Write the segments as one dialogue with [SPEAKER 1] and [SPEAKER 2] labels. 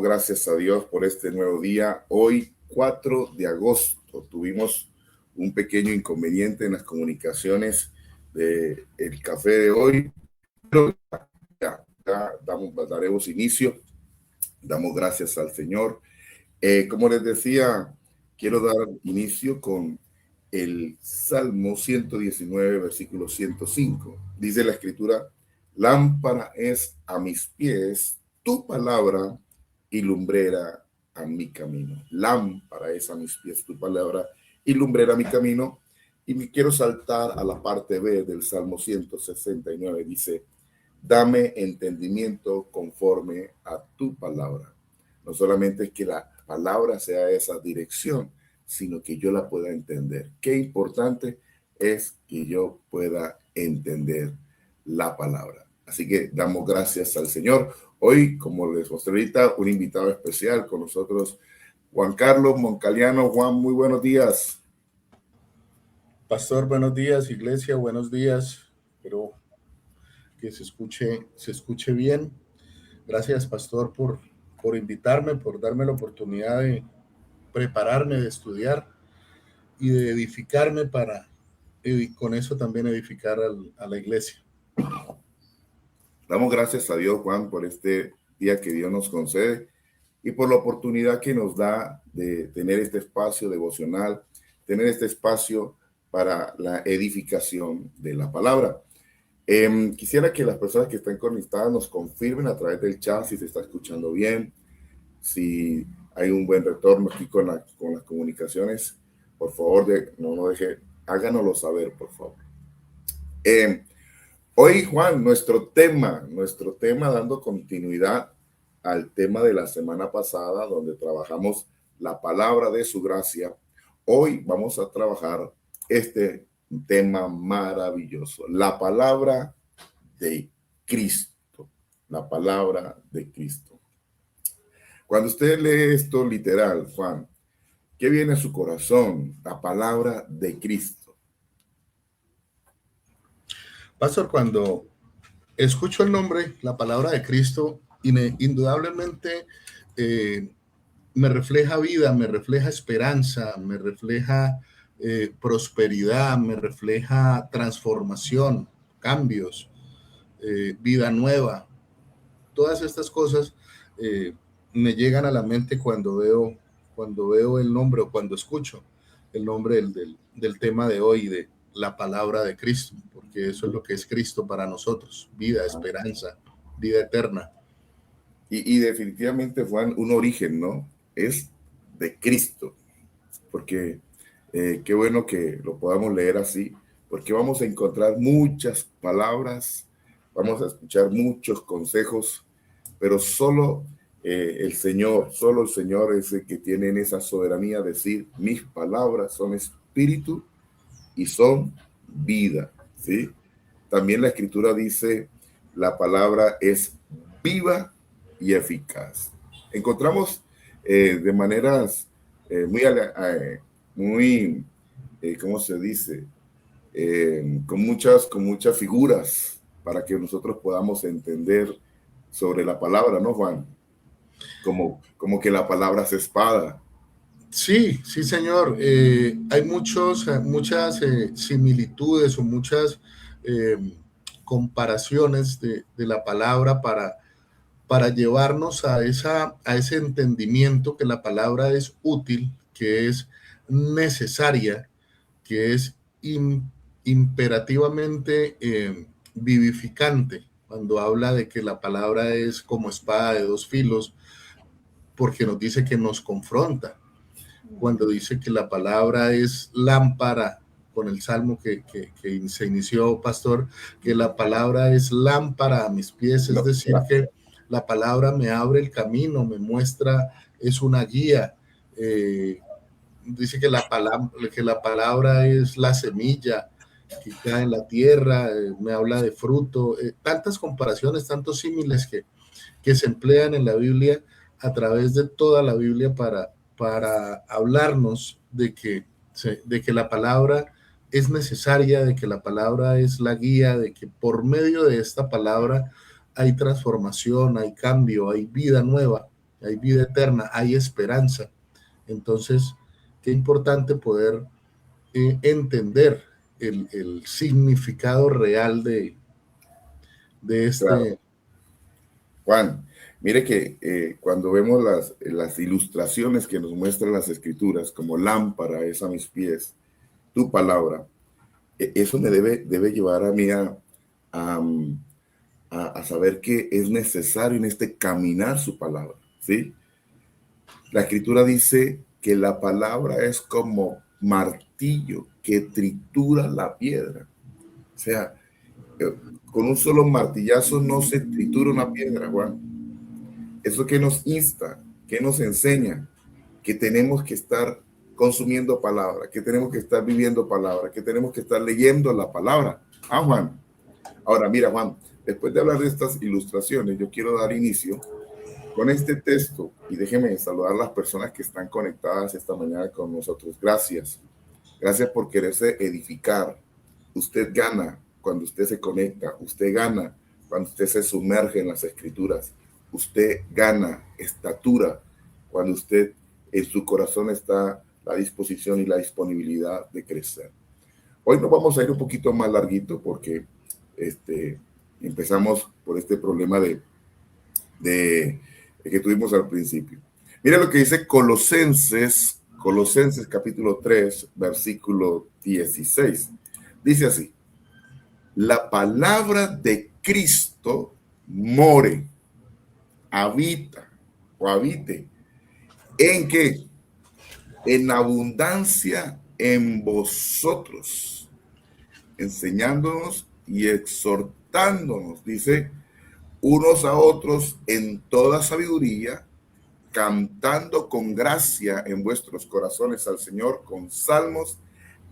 [SPEAKER 1] Gracias a Dios por este nuevo día. Hoy, 4 de agosto, tuvimos un pequeño inconveniente en las comunicaciones del café de hoy, pero daremos inicio. Damos gracias al Señor. Como les decía, quiero dar inicio con el Salmo 119, versículo 105. Dice la Escritura: lámpara es a mis pies tu palabra y lumbrera a mi camino. Lámpara es a mis pies tu palabra y lumbrera a mi camino. Y me quiero saltar a la parte B del Salmo 169. Dice: dame entendimiento conforme a tu palabra. No solamente es que la palabra sea esa dirección, sino que yo la pueda entender. Qué importante es que yo pueda entender la palabra. Así que damos gracias al Señor. Hoy, como les mostré ahorita, un invitado especial con nosotros, Juan Carlos Moncaliano. Juan, muy buenos días.
[SPEAKER 2] Pastor, buenos días, iglesia, buenos días. Espero que se escuche bien. Gracias, pastor, por invitarme, por darme la oportunidad de prepararme, de estudiar y de edificarme para con eso también edificar a la iglesia.
[SPEAKER 1] Damos gracias a Dios, Juan, por este día que Dios nos concede y por la oportunidad que nos da de tener este espacio devocional, tener este espacio para la edificación de la palabra. Quisiera que las personas que están conectadas nos confirmen a través del chat si se está escuchando bien, si hay un buen retorno aquí con las comunicaciones. Por favor, no deje, háganoslo saber, por favor. Hoy, Juan, nuestro tema, dando continuidad al tema de la semana pasada, donde trabajamos la palabra de su gracia. Hoy vamos a trabajar este tema maravilloso, la palabra de Cristo, la palabra de Cristo. Cuando usted lee esto literal, Juan, ¿qué viene a su corazón? La palabra de Cristo.
[SPEAKER 2] Pastor, cuando escucho el nombre, la palabra de Cristo, indudablemente me refleja vida, me refleja esperanza, me refleja prosperidad, me refleja transformación, cambios, vida nueva. Todas estas cosas me llegan a la mente cuando veo el nombre o cuando escucho el nombre del tema de hoy, de la palabra de Cristo, porque eso es lo que es Cristo para nosotros: vida, esperanza, vida eterna.
[SPEAKER 1] Y definitivamente, Juan, un origen, ¿no? Es de Cristo, porque qué bueno que lo podamos leer así, porque vamos a encontrar muchas palabras, vamos a escuchar muchos consejos, pero solo el Señor es el que tiene en esa soberanía de decir: mis palabras son espíritu y son vida, ¿sí? También la Escritura dice: la palabra es viva y eficaz. Encontramos de maneras muy ¿cómo se dice? Con muchas figuras para que nosotros podamos entender sobre la palabra, ¿no, Juan? Como que la palabra es espada.
[SPEAKER 2] Sí, sí, señor. Hay muchas similitudes o muchas eh, comparaciones de la palabra para llevarnos a ese entendimiento que la palabra es útil, que es necesaria, que es imperativamente vivificante. Cuando habla de que la palabra es como espada de dos filos, porque nos dice que nos confronta. Cuando dice que la palabra es lámpara, con el salmo que se inició, pastor, que la palabra es lámpara a mis pies, es decir, que la palabra me abre el camino, me muestra, es una guía. Dice que la palabra es la semilla que cae en la tierra, me habla de fruto, tantas comparaciones, tantos símiles que se emplean en la Biblia, a través de toda la Biblia, para hablarnos de que la palabra es necesaria, de que la palabra es la guía, de que por medio de esta palabra hay transformación, hay cambio, hay vida nueva. hay vida eterna, hay esperanza. Entonces, qué importante poder entender el significado real de
[SPEAKER 1] Claro.
[SPEAKER 2] este.
[SPEAKER 1] Juan, mire que cuando vemos las ilustraciones que nos muestran las escrituras, como lámpara es a mis pies, tu palabra, eso me debe llevar a mí a, a saber que es necesario en este caminar su palabra, ¿sí? La escritura dice que la palabra es como martillo que tritura la piedra. O sea, eh, con un solo martillazo no se tritura una piedra, Juan. Eso que nos insta, que nos enseña, que tenemos que estar consumiendo palabra, que tenemos que estar viviendo palabra, que tenemos que estar leyendo la palabra. Ah, Juan. Ahora, mira, Juan, después de hablar de estas ilustraciones, yo quiero dar inicio con este texto y déjeme saludar a las personas que están conectadas esta mañana con nosotros. Gracias. Gracias por quererse edificar. Usted gana cuando usted se conecta. Usted gana cuando usted se sumerge en las escrituras. Usted gana estatura cuando usted en su corazón está la disposición y la disponibilidad de crecer. Hoy nos vamos a ir un poquito más larguito porque empezamos por este problema de que tuvimos al principio. Mira lo que dice Colosenses capítulo 3, versículo 16. Dice así: la palabra de Cristo more, habita o habite. ¿En qué? En abundancia en vosotros, enseñándonos y exhortándonos, dice, unos a otros en toda sabiduría, cantando con gracia en vuestros corazones al Señor con salmos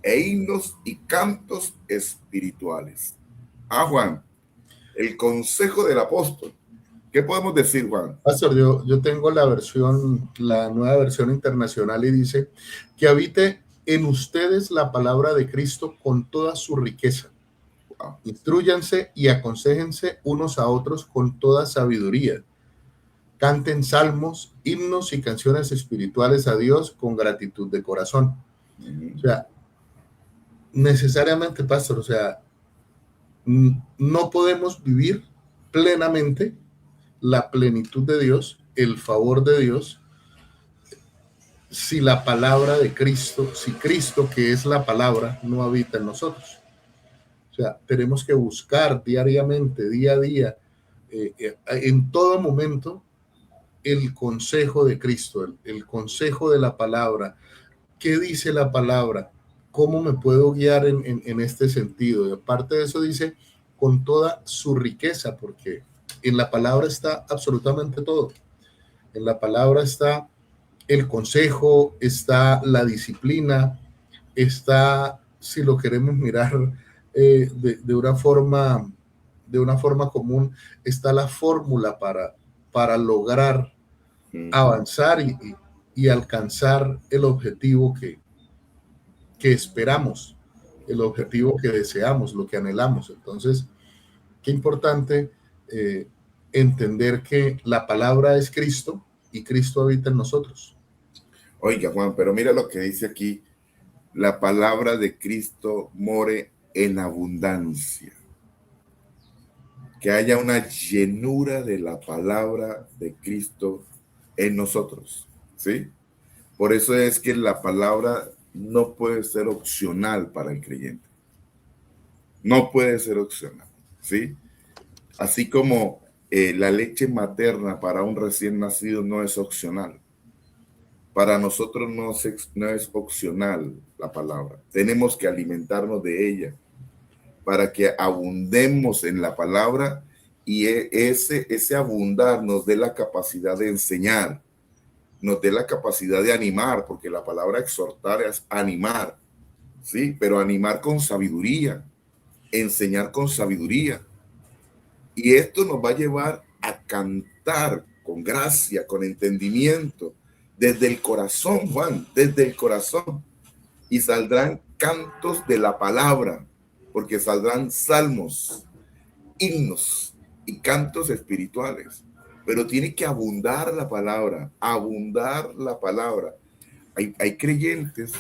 [SPEAKER 1] e himnos y cantos espirituales. Ah, Juan, el consejo del apóstol. ¿Qué podemos decir, Juan?
[SPEAKER 2] Pastor, yo tengo la nueva versión internacional y dice que habite en ustedes la palabra de Cristo con toda su riqueza.
[SPEAKER 1] Wow.
[SPEAKER 2] Instrúyanse y aconséjense unos a otros con toda sabiduría. Canten salmos, himnos y canciones espirituales a Dios con gratitud de corazón. O sea, necesariamente, pastor, o sea, no podemos vivir plenamente la plenitud de Dios, el favor de Dios, si la palabra de Cristo, si Cristo, que es la palabra, no habita en nosotros. O sea, tenemos que buscar diariamente, día a día, en todo momento, el consejo de Cristo, el consejo de la palabra. ¿Qué dice la palabra? ¿Cómo me puedo guiar en este sentido? Y aparte de eso dice, con toda su riqueza, porque en la palabra está absolutamente todo. En la palabra está el consejo, está la disciplina, está, si lo queremos mirar de una forma común, está la fórmula para lograr avanzar y alcanzar el objetivo que esperamos, el objetivo que deseamos, lo que anhelamos. Entonces, qué importante entender que la palabra es Cristo y Cristo habita en nosotros.
[SPEAKER 1] Oiga, Juan, pero mira lo que dice aquí: la palabra de Cristo more en abundancia. Que haya una llenura de la palabra de Cristo en nosotros, ¿sí? Por eso es que la palabra no puede ser opcional para el creyente. No puede ser opcional, ¿sí? Así como la leche materna para un recién nacido no es opcional. Para nosotros no es opcional la palabra. Tenemos que alimentarnos de ella para que abundemos en la palabra y ese abundar nos dé la capacidad de enseñar, nos dé la capacidad de animar, porque la palabra exhortar es animar, ¿sí? Pero animar con sabiduría, enseñar con sabiduría. Y esto nos va a llevar a cantar con gracia, con entendimiento, desde el corazón, Juan, desde el corazón. Y saldrán cantos de la palabra, porque saldrán salmos, himnos y cantos espirituales. pero tiene que abundar la palabra, abundar la palabra. Hay creyentes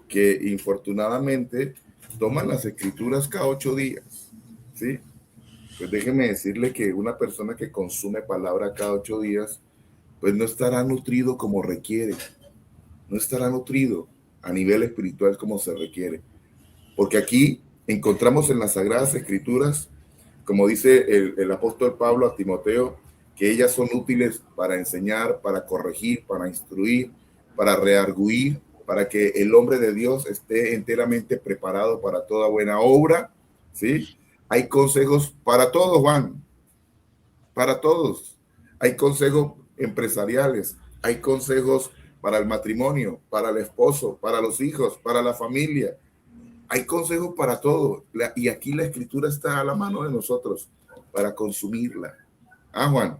[SPEAKER 1] que infortunadamente toman las escrituras cada 8 días, ¿sí? Pues déjeme decirle que una persona que consume palabra cada 8 días, pues no estará nutrido como requiere, no estará nutrido a nivel espiritual como se requiere. Porque aquí encontramos en las Sagradas Escrituras, como dice el apóstol Pablo a Timoteo, que ellas son útiles para enseñar, para corregir, para instruir, para rearguir, para que el hombre de Dios esté enteramente preparado para toda buena obra, ¿sí? Hay consejos para todos, Juan, para todos. Hay consejos empresariales, hay consejos para el matrimonio, para el esposo, para los hijos, para la familia. Hay consejos para todo. Y aquí la escritura está a la mano de nosotros para consumirla. Juan,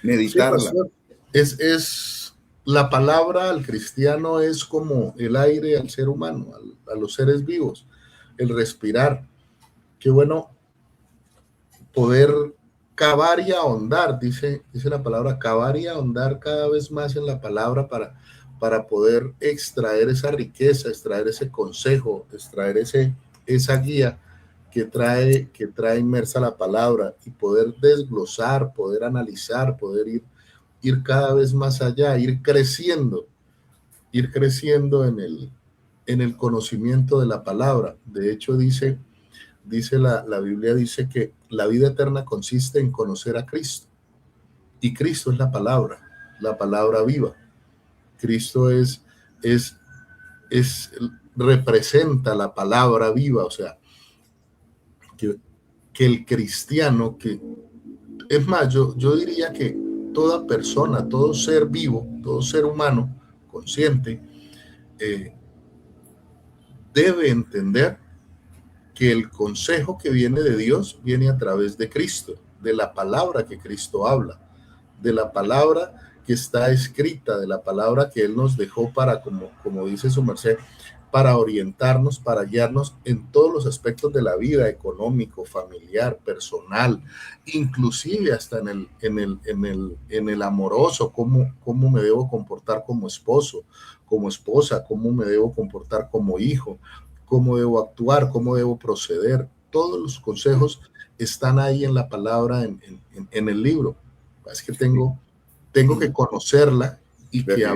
[SPEAKER 2] Sí,
[SPEAKER 1] meditarla.
[SPEAKER 2] pastor. Es la palabra al cristiano es como el aire al ser humano, a los seres vivos, el respirar. Qué bueno poder cavar y ahondar, dice la palabra, cavar y ahondar cada vez más en la palabra para poder extraer esa riqueza, extraer ese consejo, extraer esa guía que trae inmersa la palabra y poder desglosar, poder analizar, poder ir cada vez más allá, ir creciendo en el conocimiento de la palabra. De hecho, dice la Biblia dice que la vida eterna consiste en conocer a Cristo. Y Cristo es la palabra viva. Cristo es, representa la palabra viva, o sea, que el cristiano, es más, yo diría que toda persona, todo ser vivo, todo ser humano consciente, debe entender que el consejo que viene de Dios viene a través de Cristo, de la palabra que Cristo habla, de la palabra que está escrita, de la palabra que Él nos dejó para, como dice su merced, para orientarnos, para guiarnos en todos los aspectos de la vida, económico, familiar, personal, inclusive hasta en el amoroso, cómo me debo comportar como esposo, como esposa, cómo me debo comportar como hijo, cómo debo actuar, cómo debo proceder. Todos los consejos están ahí en la palabra, en el libro. Es que tengo que conocerla y que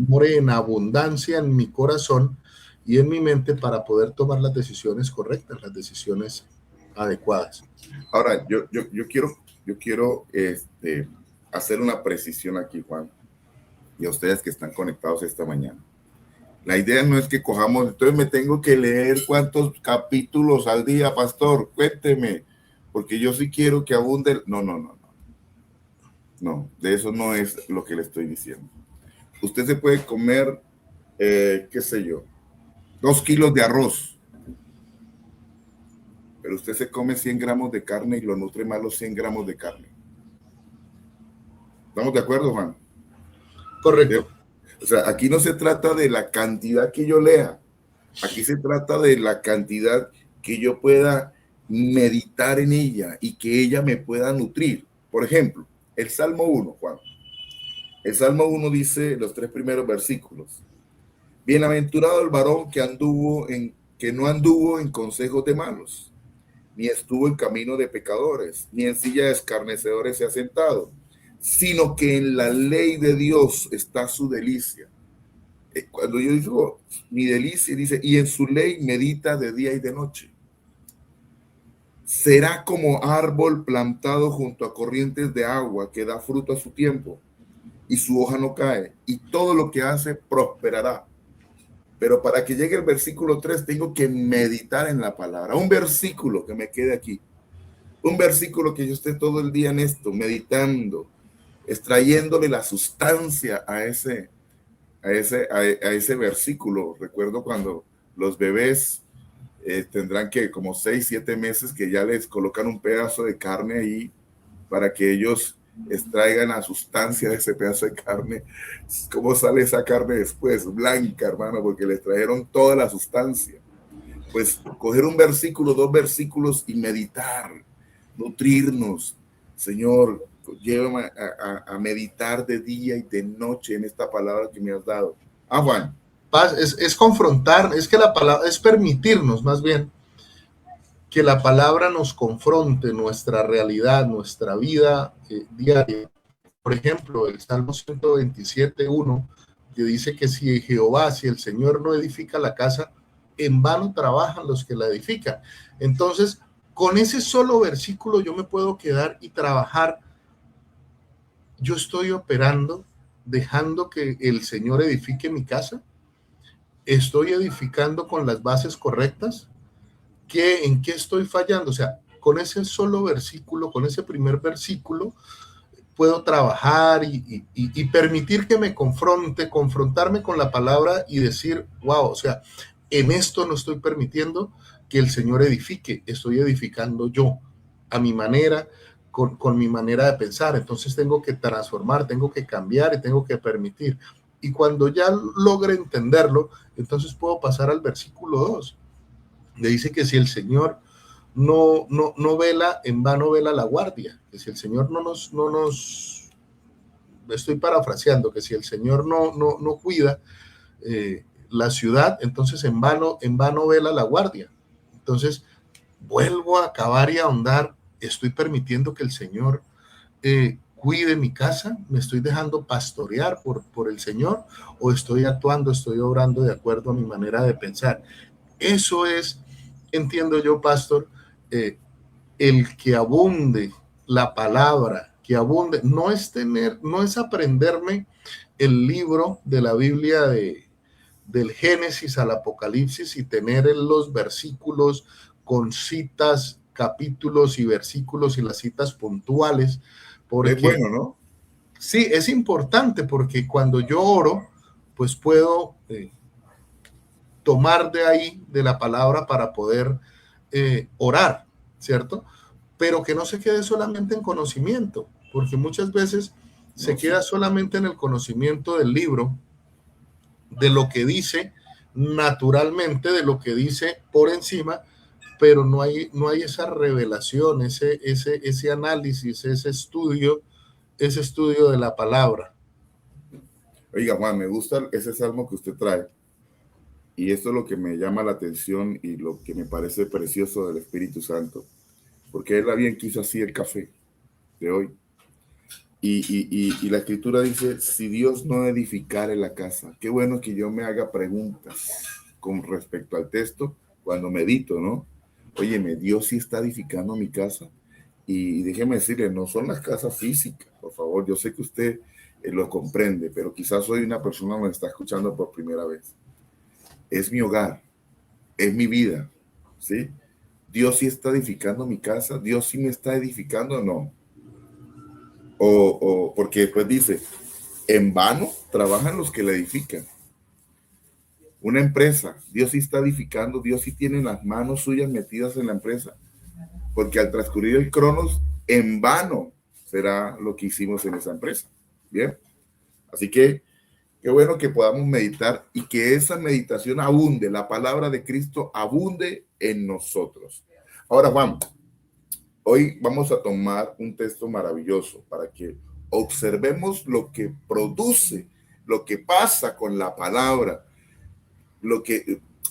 [SPEAKER 2] more en abundancia en mi corazón y en mi mente para poder tomar las decisiones correctas, las decisiones adecuadas.
[SPEAKER 1] Ahora, yo quiero hacer una precisión aquí, Juan, y a ustedes que están conectados esta mañana. La idea no es que cojamos, entonces me tengo que leer cuántos capítulos al día, pastor, cuénteme, porque yo sí quiero que abunde. No, de eso no es lo que le estoy diciendo. Usted se puede comer, qué sé yo, 2 kilos de arroz, pero usted se come 100 gramos de carne y lo nutre más los 100 gramos de carne. ¿Estamos de acuerdo, Juan?
[SPEAKER 2] Correcto.
[SPEAKER 1] O sea, aquí no se trata de la cantidad que yo lea, aquí se trata de la cantidad que yo pueda meditar en ella y que ella me pueda nutrir. Por ejemplo, el Salmo 1, Juan. El Salmo 1 dice los 3 primeros versículos. Bienaventurado el varón que no anduvo en consejos de malos, ni estuvo en camino de pecadores, ni en silla de escarnecedores se ha sentado, sino que en la ley de Dios está su delicia. Cuando yo digo mi delicia, dice, y en su ley medita de día y de noche. Será como árbol plantado junto a corrientes de agua que da fruto a su tiempo y su hoja no cae, y todo lo que hace prosperará. Pero para que llegue el versículo 3 tengo que meditar en la palabra. Un versículo que me quede aquí. Un versículo que yo esté todo el día en esto, meditando, extrayéndole la sustancia a ese versículo. Recuerdo cuando los bebés tendrán que como 6, 7 meses que ya les colocan un pedazo de carne ahí para que ellos extraigan la sustancia de ese pedazo de carne. ¿Cómo sale esa carne después? Blanca, hermano, porque les trajeron toda la sustancia. Pues coger un versículo, 2 versículos y meditar, nutrirnos. Señor, Llévame a meditar de día y de noche en esta palabra que me has dado. Juan.
[SPEAKER 2] Es confrontar, es que la palabra, es permitirnos más bien que la palabra nos confronte nuestra realidad, nuestra vida diaria. Por ejemplo, el Salmo 127:1, que dice que si Jehová, si el Señor no edifica la casa, en vano trabajan los que la edifican. Entonces, con ese solo versículo yo me puedo quedar y trabajar. Yo estoy operando, dejando que el Señor edifique mi casa. Estoy edificando con las bases correctas. ¿En qué estoy fallando? O sea, con ese solo versículo, con ese primer versículo, puedo trabajar y permitir que me confrontarme con la palabra y decir, wow, o sea, en esto no estoy permitiendo que el Señor edifique, estoy edificando yo, a mi manera, con mi manera de pensar. Entonces tengo que transformar, tengo que cambiar y tengo que permitir. Y cuando ya logre entenderlo, entonces puedo pasar al versículo 2. Le dice que si el Señor no vela, en vano vela la guardia, que si el Señor no nos estoy parafraseando, que si el Señor no cuida la ciudad, entonces en vano vela la guardia. Entonces vuelvo a acabar y a ahondar, estoy permitiendo que el Señor cuide mi casa, me estoy dejando pastorear por el Señor, o estoy actuando, estoy obrando de acuerdo a mi manera de pensar. Eso es, entiendo yo, pastor, el que abunde la palabra, que abunde, no es aprenderme el libro de la Biblia del Génesis al Apocalipsis y tener los versículos con citas, capítulos y versículos y las citas puntuales, porque
[SPEAKER 1] es bueno, ¿no?
[SPEAKER 2] Sí, es importante porque cuando yo oro, pues puedo tomar de ahí, de la palabra, para poder orar, ¿cierto? Pero que no se quede solamente en conocimiento, porque muchas veces se queda solamente en el conocimiento del libro, de lo que dice naturalmente, de lo que dice por encima, pero no hay esa revelación, ese análisis, ese estudio de la palabra.
[SPEAKER 1] Oiga, Juan, me gusta ese salmo que usted trae. Y esto es lo que me llama la atención y lo que me parece precioso del Espíritu Santo. Porque él bien quiso así el café de hoy. Y la escritura dice, si Dios no edificare la casa, qué bueno que yo me haga preguntas con respecto al texto cuando medito, ¿no? Óyeme, Dios sí está edificando mi casa. Y déjeme decirle, no son las casas físicas, por favor. Yo sé que usted lo comprende, pero quizás soy una persona que me está escuchando por primera vez. Es mi hogar, es mi vida, ¿sí? Dios sí está edificando mi casa, Dios sí me está edificando, no. Porque después dice, en vano trabajan los que la edifican. Una empresa, Dios sí está edificando, Dios sí tiene las manos suyas metidas en la empresa. Porque al transcurrir el cronos, en vano será lo que hicimos en esa empresa. Bien. Así que qué bueno que podamos meditar y que esa meditación abunde, la palabra de Cristo abunde en nosotros. Ahora, Juan, hoy vamos a tomar un texto maravilloso para que observemos lo que produce, lo que pasa con la palabra,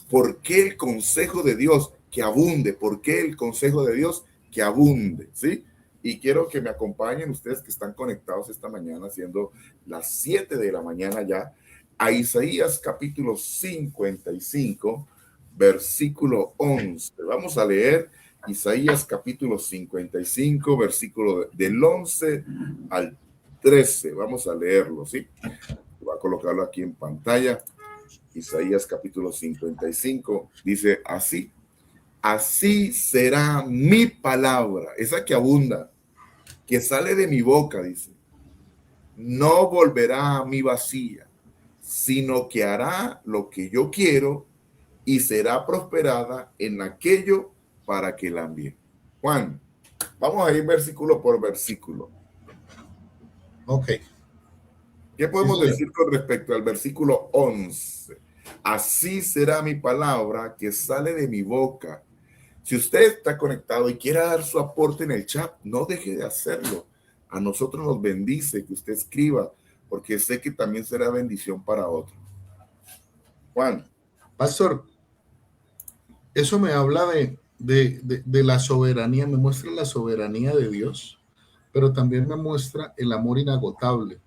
[SPEAKER 1] por qué el consejo de Dios que abunde, por qué el consejo de Dios que abunde, ¿sí? Y quiero que me acompañen ustedes que están conectados esta mañana, siendo las 7 de la mañana ya, a Isaías capítulo 55, versículo 11. Vamos a leer Isaías capítulo 55, versículo del 11 al 13. Vamos a leerlo, ¿sí? Voy a colocarlo aquí en pantalla. Isaías capítulo 55 dice así: así será mi palabra, esa que abunda, que sale de mi boca, dice, no volverá a mí vacía, sino que hará lo que yo quiero y será prosperada en aquello para que la envíe. Juan, vamos a ir versículo por versículo.
[SPEAKER 2] Ok.
[SPEAKER 1] ¿Qué podemos decir con respecto al versículo 11? Así será mi palabra que sale de mi boca. Si usted está conectado y quiere dar su aporte en el chat, no deje de hacerlo. A nosotros nos bendice que usted escriba, porque sé que también será bendición para otros. Juan.
[SPEAKER 2] Pastor, eso me habla de la soberanía, me muestra la soberanía de Dios, pero también me muestra el amor inagotable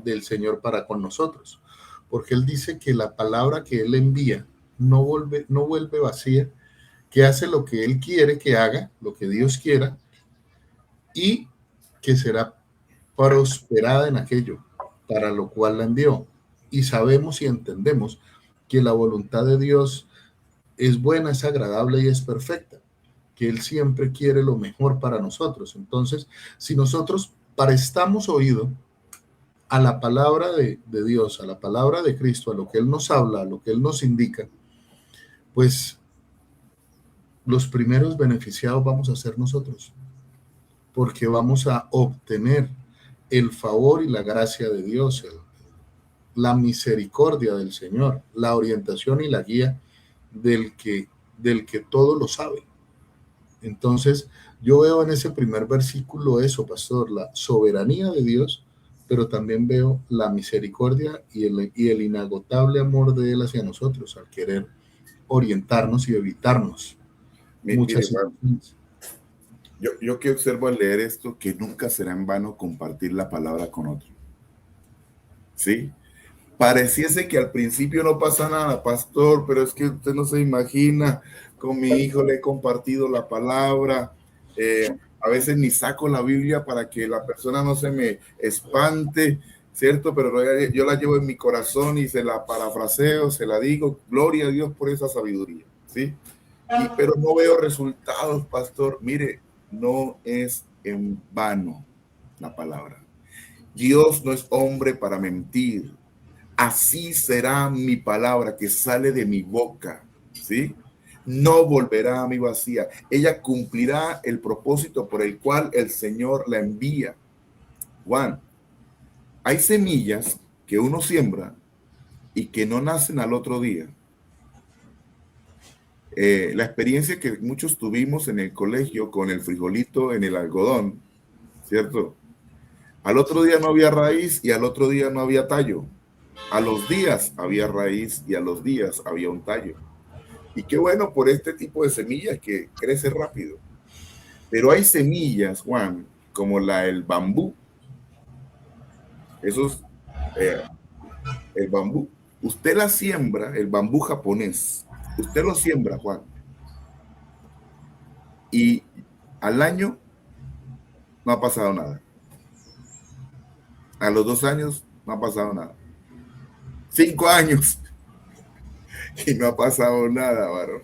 [SPEAKER 2] del Señor para con nosotros, porque Él dice que la palabra que Él envía no vuelve vacía, que hace lo que Él quiere que haga, lo que Dios quiera, y que será prosperada en aquello para lo cual la envió. Y sabemos y entendemos que la voluntad de Dios es buena, es agradable y es perfecta, que Él siempre quiere lo mejor para nosotros. Entonces, si nosotros prestamos oído a la palabra de Dios, a la palabra de Cristo, a lo que Él nos habla, a lo que Él nos indica, pues los primeros beneficiados vamos a ser nosotros, porque vamos a obtener el favor y la gracia de Dios, la misericordia del Señor, la orientación y la guía del que todo lo sabe. Entonces, yo veo en ese primer versículo eso, pastor, la soberanía de Dios, pero también veo la misericordia y el inagotable amor de Él hacia nosotros, al querer orientarnos y evitarnos muchas situaciones.
[SPEAKER 1] Yo que observo al leer esto, que nunca será en vano compartir la palabra con otro. ¿Sí? Pareciese que al principio no pasa nada, pastor, pero es que usted no se imagina, con mi hijo le he compartido la palabra, a veces ni saco la Biblia para que la persona no se me espante, ¿cierto? Pero yo la llevo en mi corazón y se la parafraseo, se la digo, gloria a Dios por esa sabiduría, ¿sí? Pero no veo resultados, pastor. Mire, no es en vano la palabra. Dios no es hombre para mentir. Así será mi palabra que sale de mi boca, ¿sí? No volverá a mí vacía. Ella cumplirá el propósito por el cual el Señor la envía. Juan, hay semillas que uno siembra y que no nacen al otro día. La experiencia que muchos tuvimos en el colegio con el frijolito en el algodón, ¿cierto? Al otro día no había raíz y al otro día no había tallo. A los días había raíz y a los días había un tallo. Y qué bueno por este tipo de semillas que crece rápido. Pero hay semillas, Juan, como el bambú. El bambú. Usted la siembra, el bambú japonés. Usted lo siembra, Juan. Y al año no ha pasado nada. A los 2 años no ha pasado nada. 5 años y no ha pasado nada, varón.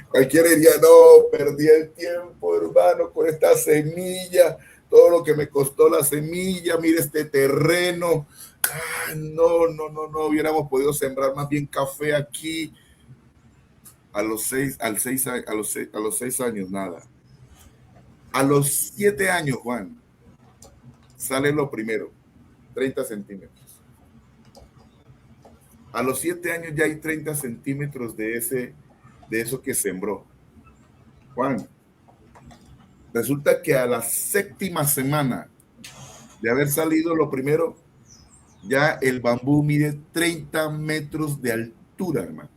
[SPEAKER 1] Cualquiera diría, no, perdí el tiempo, hermano, con esta semilla, todo lo que me costó la semilla, mire este terreno. No, hubiéramos podido sembrar más bien café aquí. A los 6 años, nada. A los 7 años, Juan, sale lo primero, 30 centímetros. A los 7 años ya hay 30 centímetros de eso que sembró. Juan, resulta que a la 7ª semana de haber salido lo primero, ya el bambú mide 30 metros de altura, hermano.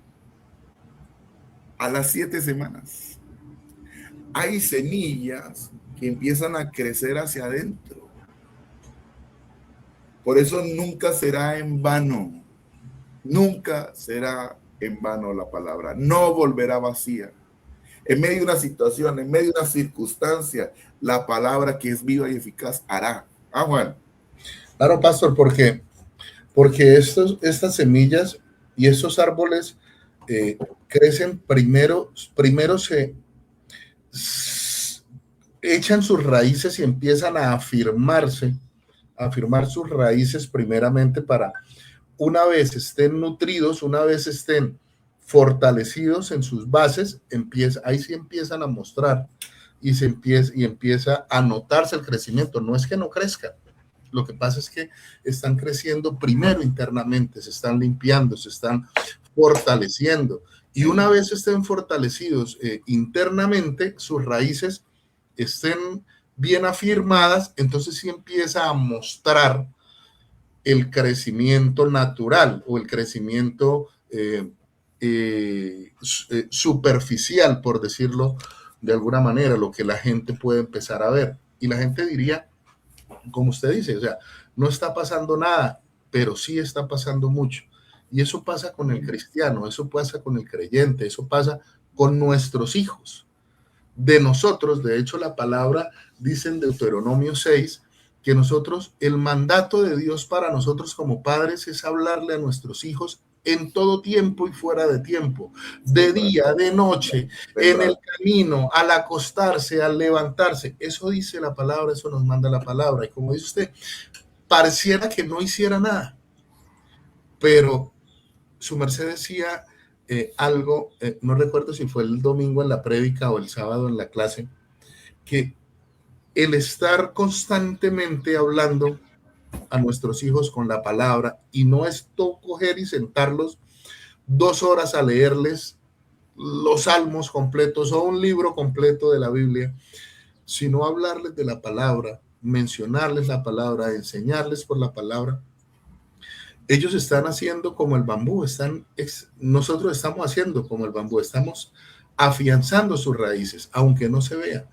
[SPEAKER 1] A las 7 semanas. Hay semillas que empiezan a crecer hacia adentro. Por eso nunca será en vano. Nunca será en vano la palabra. No volverá vacía. En medio de una situación, en medio de una circunstancia, la palabra que es viva y eficaz hará. Juan.
[SPEAKER 2] Claro, pastor, porque estas semillas y estos árboles crecen primero se echan sus raíces y empiezan a afirmar sus raíces primeramente para, una vez estén nutridos, una vez estén fortalecidos en sus bases, ahí sí empiezan a mostrar y empieza a notarse el crecimiento. No es que no crezcan, lo que pasa es que están creciendo primero internamente, se están limpiando, se están fortaleciendo. Y una vez estén fortalecidos internamente, sus raíces estén bien afirmadas, entonces sí empieza a mostrar el crecimiento natural o el crecimiento superficial, por decirlo de alguna manera, lo que la gente puede empezar a ver. Y la gente diría, como usted dice, o sea, no está pasando nada, pero sí está pasando mucho. Y eso pasa con el cristiano, eso pasa con el creyente, eso pasa con nuestros hijos. De nosotros, de hecho, la palabra dice en Deuteronomio 6 que nosotros, el mandato de Dios para nosotros como padres es hablarle a nuestros hijos en todo tiempo y fuera de tiempo, de día, de noche, en el camino, al acostarse, al levantarse. Eso dice la palabra, eso nos manda la palabra. Y como dice usted, pareciera que no hiciera nada, pero su merced decía algo, no recuerdo si fue el domingo en la prédica o el sábado en la clase, que el estar constantemente hablando a nuestros hijos con la palabra y no es coger y sentarlos 2 horas a leerles los salmos completos o un libro completo de la Biblia, sino hablarles de la palabra, mencionarles la palabra, enseñarles por la palabra. Ellos están haciendo como el bambú, nosotros estamos haciendo como el bambú, estamos afianzando sus raíces, aunque no se vea.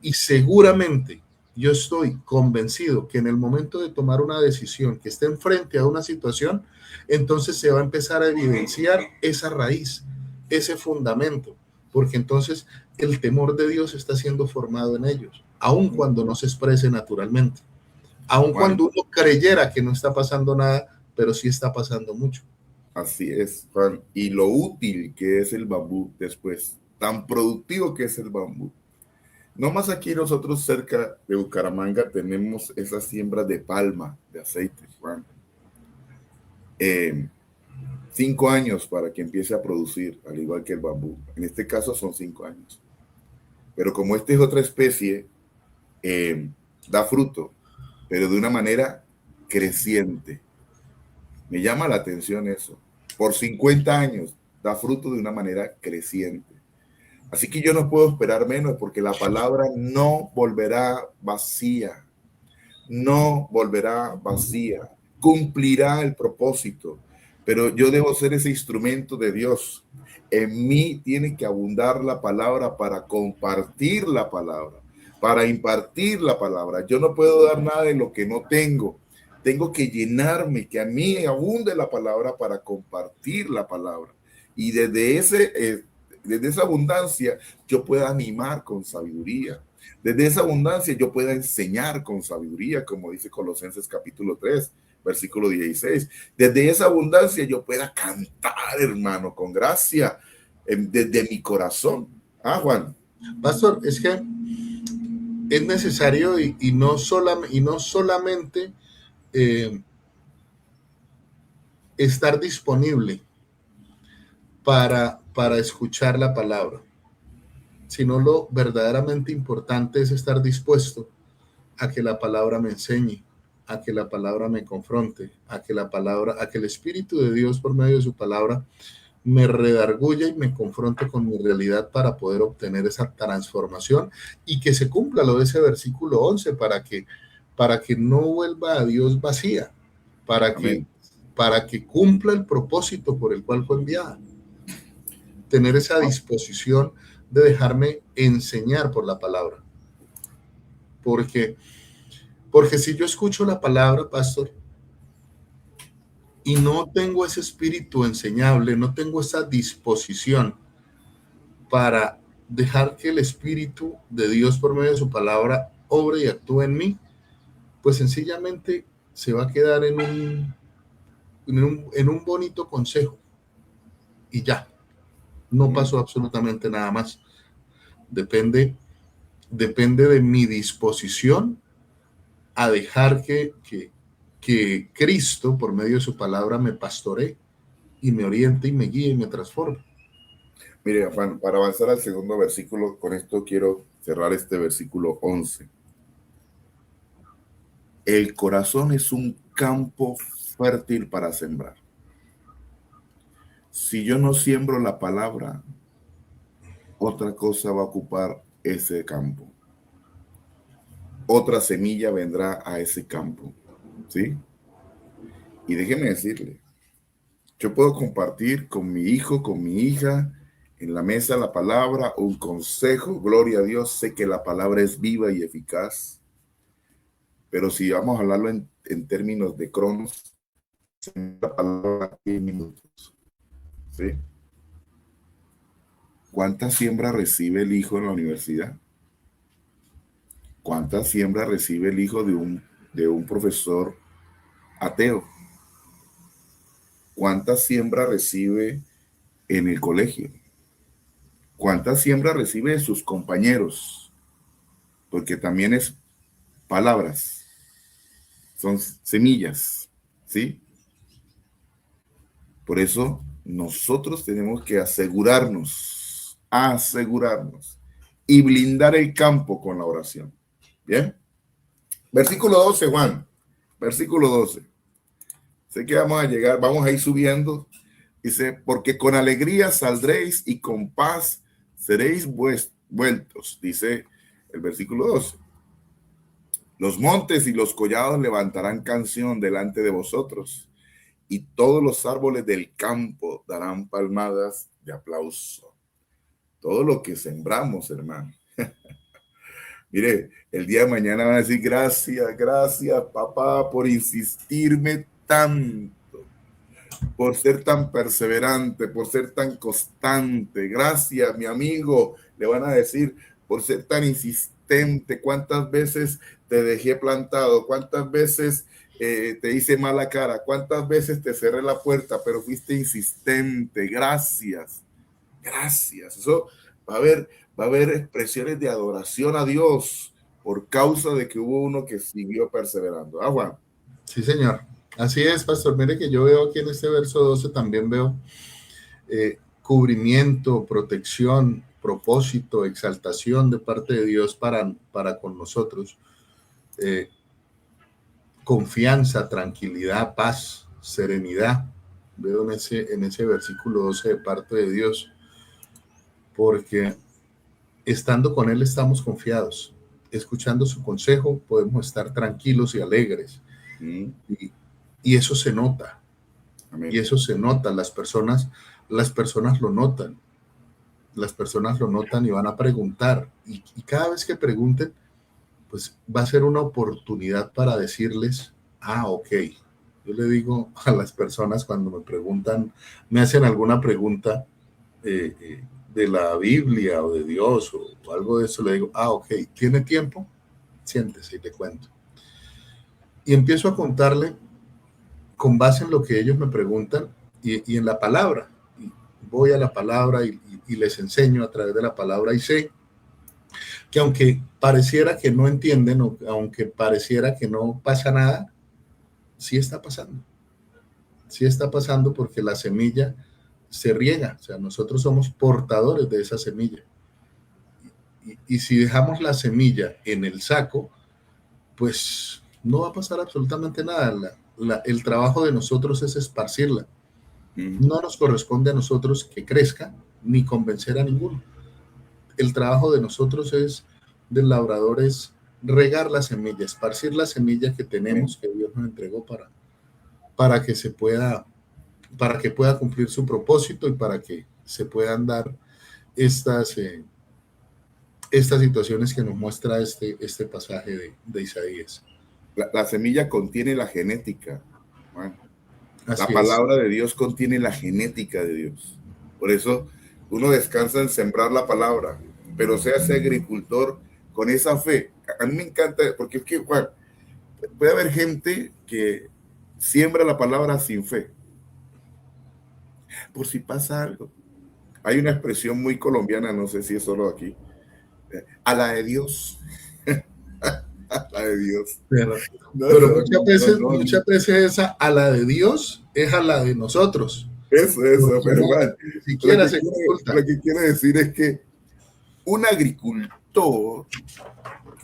[SPEAKER 2] Y seguramente yo estoy convencido que en el momento de tomar una decisión que esté enfrente a una situación, entonces se va a empezar a evidenciar esa raíz, ese fundamento, porque entonces el temor de Dios está siendo formado en ellos, aun cuando no se exprese naturalmente, aun cuando uno creyera que no está pasando nada, pero sí está pasando mucho.
[SPEAKER 1] Así es, Juan. Y lo útil que es el bambú después, tan productivo que es el bambú. No más aquí nosotros cerca de Bucaramanga tenemos esas siembras de palma, de aceite, Juan. 5 años para que empiece a producir, al igual que el bambú. En este caso son 5 años. Pero como esta es otra especie, da fruto, pero de una manera creciente. Me llama la atención eso. Por 50 años da fruto de una manera creciente. Así que yo no puedo esperar menos porque la palabra no volverá vacía. No volverá vacía. Cumplirá el propósito. Pero yo debo ser ese instrumento de Dios. En mí tiene que abundar la palabra para compartir la palabra, para impartir la palabra. Yo no puedo dar nada de lo que no tengo. Tengo que llenarme, que a mí abunde la palabra para compartir la palabra. Y desde esa abundancia yo pueda animar con sabiduría. Desde esa abundancia yo pueda enseñar con sabiduría, como dice Colosenses capítulo 3, versículo 16. Desde esa abundancia yo pueda cantar, hermano, con gracia, desde mi corazón. Ah, Juan.
[SPEAKER 2] Pastor, es que es necesario y no solamente estar disponible para escuchar la palabra, sino lo verdaderamente importante es estar dispuesto a que la palabra me enseñe, a que la palabra me confronte, a que el Espíritu de Dios por medio de su palabra me redarguya y me confronte con mi realidad para poder obtener esa transformación y que se cumpla lo de ese versículo 11 para que no vuelva a Dios vacía, para que cumpla el propósito por el cual fue enviada. Tener esa disposición de dejarme enseñar por la palabra. Porque si yo escucho la palabra, pastor, y no tengo ese espíritu enseñable, no tengo esa disposición para dejar que el Espíritu de Dios por medio de su palabra obre y actúe en mí, pues sencillamente se va a quedar en un bonito consejo y ya, no pasó absolutamente nada más. Depende de mi disposición a dejar que Cristo por medio de su palabra me pastoree y me oriente y me guíe y me transforme.
[SPEAKER 1] Mire, Juan, para avanzar al segundo versículo, con esto quiero cerrar este versículo 11. El corazón es un campo fértil para sembrar. Si yo no siembro la palabra, otra cosa va a ocupar ese campo. otra semilla vendrá a ese campo, ¿sí? Y déjeme decirle, yo puedo compartir con mi hijo, con mi hija, en la mesa la palabra, un consejo, gloria a Dios, sé que la palabra es viva y eficaz, pero si vamos a hablarlo en términos de cronos, la palabra 10 minutos, ¿sí? ¿Cuánta siembra recibe el hijo en la universidad? ¿Cuánta siembra recibe el hijo de un profesor ateo? ¿Cuánta siembra recibe en el colegio? ¿Cuánta siembra recibe de sus compañeros? Porque también es palabras, son semillas, ¿sí? Por eso nosotros tenemos que asegurarnos y blindar el campo con la oración. ¿Bien? Versículo 12, Juan. Versículo 12. Sé que vamos a llegar, vamos a ir subiendo. Dice, porque con alegría saldréis y con paz seréis vueltos. Dice el versículo 12. Los montes y los collados levantarán canción delante de vosotros, y todos los árboles del campo darán palmadas de aplauso. Todo lo que sembramos, hermano. Mire, el día de mañana van a decir, gracias, gracias, papá, por insistirme tanto, por ser tan perseverante, por ser tan constante. Gracias, mi amigo, le van a decir, por ser tan insistente. ¿Cuántas veces te dejé plantado? ¿Cuántas veces te hice mala cara? ¿Cuántas veces te cerré la puerta, pero fuiste insistente? Gracias, gracias. Eso va a haber expresiones de adoración a Dios por causa de que hubo uno que siguió perseverando. Ah, Juan.
[SPEAKER 2] Sí, señor. Así es, pastor. Mire que yo veo aquí en este verso 12, también veo cubrimiento, protección, propósito, exaltación de parte de Dios para con nosotros. Confianza, tranquilidad, paz, serenidad. Veo en ese versículo 12 de parte de Dios, porque estando con Él estamos confiados. Escuchando su consejo podemos estar tranquilos y alegres. Y eso se nota. Amén. Y eso se nota. Las personas lo notan. Las personas lo notan y van a preguntar. Y cada vez que pregunten, pues va a ser una oportunidad para decirles, ok. Yo le digo a las personas cuando me preguntan, me hacen alguna pregunta de la Biblia o de Dios o algo de eso, le digo, ok, ¿tiene tiempo? Siéntese y le cuento. Y empiezo a contarle con base en lo que ellos me preguntan y en la palabra. Y voy a la palabra y les enseño a través de la palabra, y sé que aunque pareciera que no entienden o aunque pareciera que no pasa nada, sí está pasando. Sí está pasando porque la semilla se riega. O sea, nosotros somos portadores de esa semilla. Y si dejamos la semilla en el saco, pues no va a pasar absolutamente nada. El trabajo de nosotros es esparcirla. No nos corresponde a nosotros que crezca ni convencer a ninguno. El trabajo de nosotros del labrador es regar la semilla, esparcir la semilla que tenemos, que Dios nos entregó para que pueda cumplir su propósito y para que se puedan dar estas situaciones que nos muestra este pasaje de Isaías.
[SPEAKER 1] La semilla contiene la genética. Bueno, la palabra de Dios contiene la genética de Dios. Por eso uno descansa en sembrar la palabra, pero sea ese agricultor con esa fe. A mí me encanta, porque es que, Juan, puede haber gente que siembra la palabra sin fe. Por si pasa algo. Hay una expresión muy colombiana, no sé si es solo aquí. A la de Dios. A la de Dios.
[SPEAKER 2] Pero muchas veces esa a la de Dios es a la de nosotros.
[SPEAKER 1] Eso, pero bueno, lo que quiero decir es que un agricultor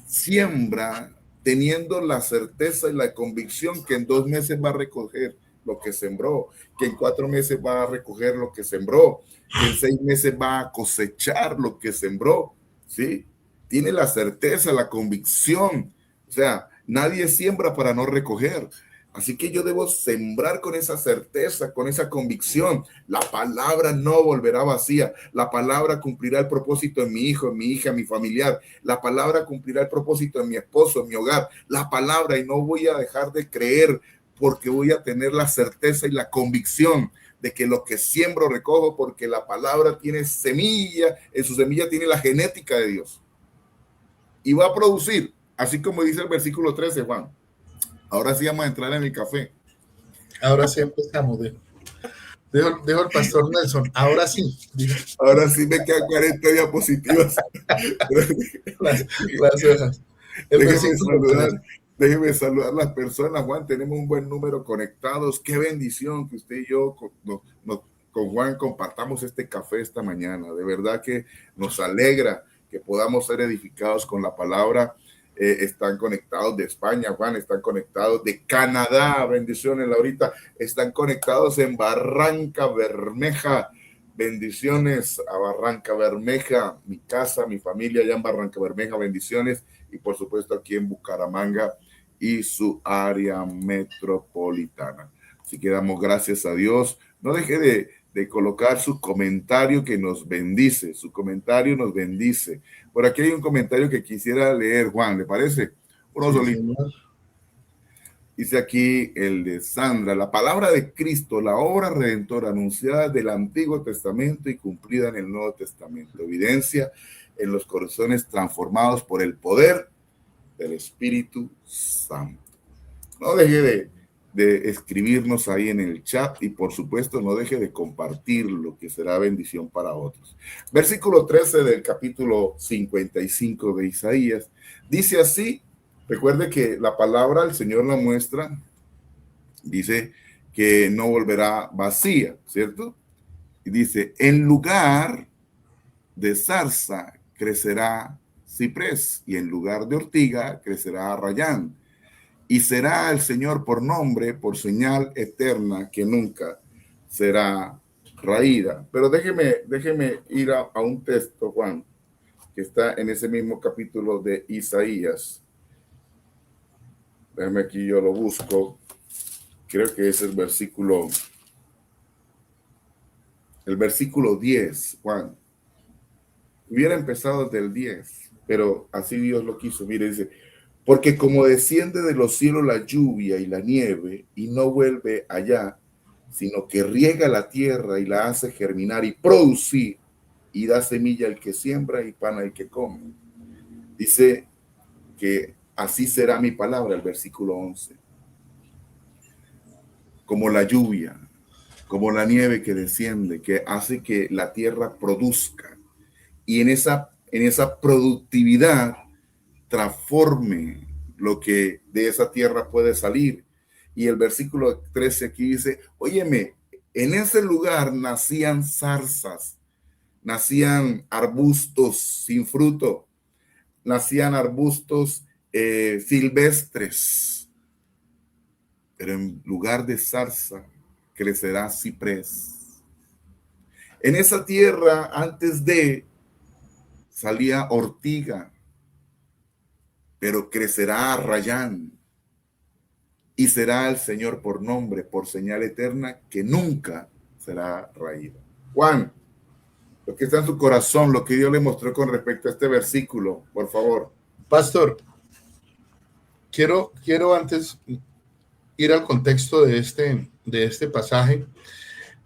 [SPEAKER 1] siembra teniendo la certeza y la convicción que en 2 meses va a recoger lo que sembró, que en 4 meses va a recoger lo que sembró, que en 6 meses va a cosechar lo que sembró, ¿sí? Tiene la certeza, la convicción O sea, nadie siembra para no recoger. Así que yo debo sembrar con esa certeza, con esa convicción. La palabra no volverá vacía. La palabra cumplirá el propósito en mi hijo, en mi hija, en mi familiar. La palabra cumplirá el propósito en mi esposo, en mi hogar. La palabra, y no voy a dejar de creer, porque voy a tener la certeza y la convicción de que lo que siembro recojo, porque la palabra tiene semilla, en su semilla tiene la genética de Dios. Y va a producir, así como dice el versículo 13, Juan. Ahora sí vamos a entrar en el café.
[SPEAKER 2] Ahora sí empezamos. Dejo al pastor Nelson. Ahora sí.
[SPEAKER 1] Ahora sí me quedan 40 diapositivas.
[SPEAKER 2] las hojas.
[SPEAKER 1] Déjeme saludar a las personas, Juan. Tenemos un buen número conectados. Qué bendición que usted y yo con Juan compartamos este café esta mañana. De verdad que nos alegra que podamos ser edificados con la palabra. Están conectados de España, Juan, están conectados de Canadá, bendiciones, Laurita, están conectados en Barranca Bermeja, bendiciones a Barranca Bermeja, mi casa, mi familia allá en Barranca Bermeja, bendiciones, y por supuesto aquí en Bucaramanga y su área metropolitana. Así que damos gracias a Dios. No deje de colocar su comentario que nos bendice, su comentario nos bendice. Por aquí hay un comentario que quisiera leer, Juan, ¿le parece? Uno solito. Dice aquí el de Sandra: la palabra de Cristo, la obra redentora anunciada del Antiguo Testamento y cumplida en el Nuevo Testamento, evidencia en los corazones transformados por el poder del Espíritu Santo. No deje de escribirnos ahí en el chat y por supuesto no deje de compartirlo, que será bendición para otros. Versículo 13 del capítulo 55 de Isaías dice así. Recuerde que la palabra el Señor la muestra, dice que no volverá vacía, ¿cierto? Y dice: en lugar de zarza crecerá ciprés, y en lugar de ortiga crecerá rayán. Y será el Señor por nombre, por señal eterna que nunca será raída. Pero déjeme ir a un texto, Juan, que está en ese mismo capítulo de Isaías. Déjame aquí, yo lo busco. Creo que es el versículo 10, Juan. Hubiera empezado desde el 10, pero así Dios lo quiso. Mire, dice: porque como desciende de los cielos la lluvia y la nieve, y no vuelve allá, sino que riega la tierra y la hace germinar y producir, y da semilla al que siembra y pan al que come. Dice que así será mi palabra, el versículo 11. Como la lluvia, como la nieve que desciende, que hace que la tierra produzca, y en esa productividad transforme lo que de esa tierra puede salir. Y el versículo 13 aquí dice: óyeme, en ese lugar nacían zarzas, nacían arbustos sin fruto, nacían arbustos silvestres, pero en lugar de zarza crecerá ciprés. En esa tierra antes de salía ortiga, pero crecerá rayán, y será el Señor por nombre, por señal eterna que nunca será raída. Juan, lo que está en su corazón, lo que Dios le mostró con respecto a este versículo, por favor.
[SPEAKER 2] Pastor, quiero antes ir al contexto de este pasaje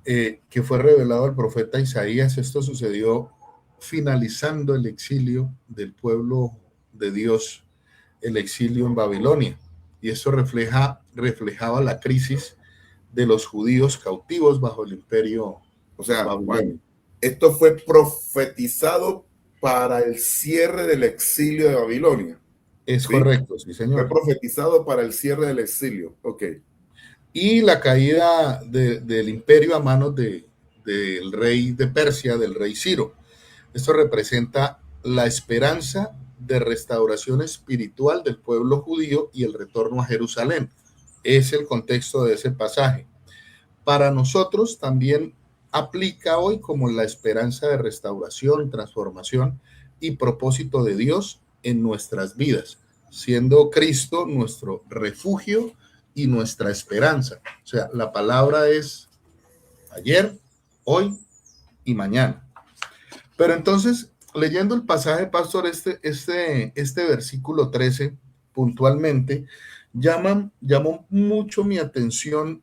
[SPEAKER 2] que fue revelado al profeta Isaías. Esto sucedió finalizando el exilio del pueblo de Dios, el exilio en Babilonia, y eso reflejaba la crisis de los judíos cautivos bajo el imperio.
[SPEAKER 1] O sea, Juan, esto fue profetizado para el cierre del exilio de Babilonia.
[SPEAKER 2] Es ¿sí? Correcto, sí, señor.
[SPEAKER 1] Fue profetizado para el cierre del exilio. Ok.
[SPEAKER 2] Y la caída del imperio a manos del rey de Persia, del rey Ciro. Esto representa la esperanza de restauración espiritual del pueblo judío y el retorno a Jerusalén. Es el contexto de ese pasaje. Para nosotros también aplica hoy como la esperanza de restauración, transformación y propósito de Dios en nuestras vidas. siendo Cristo nuestro refugio y nuestra esperanza. O sea, la palabra es ayer, hoy y mañana. Pero entonces, leyendo el pasaje, pastor, este versículo 13, puntualmente, llamó mucho mi atención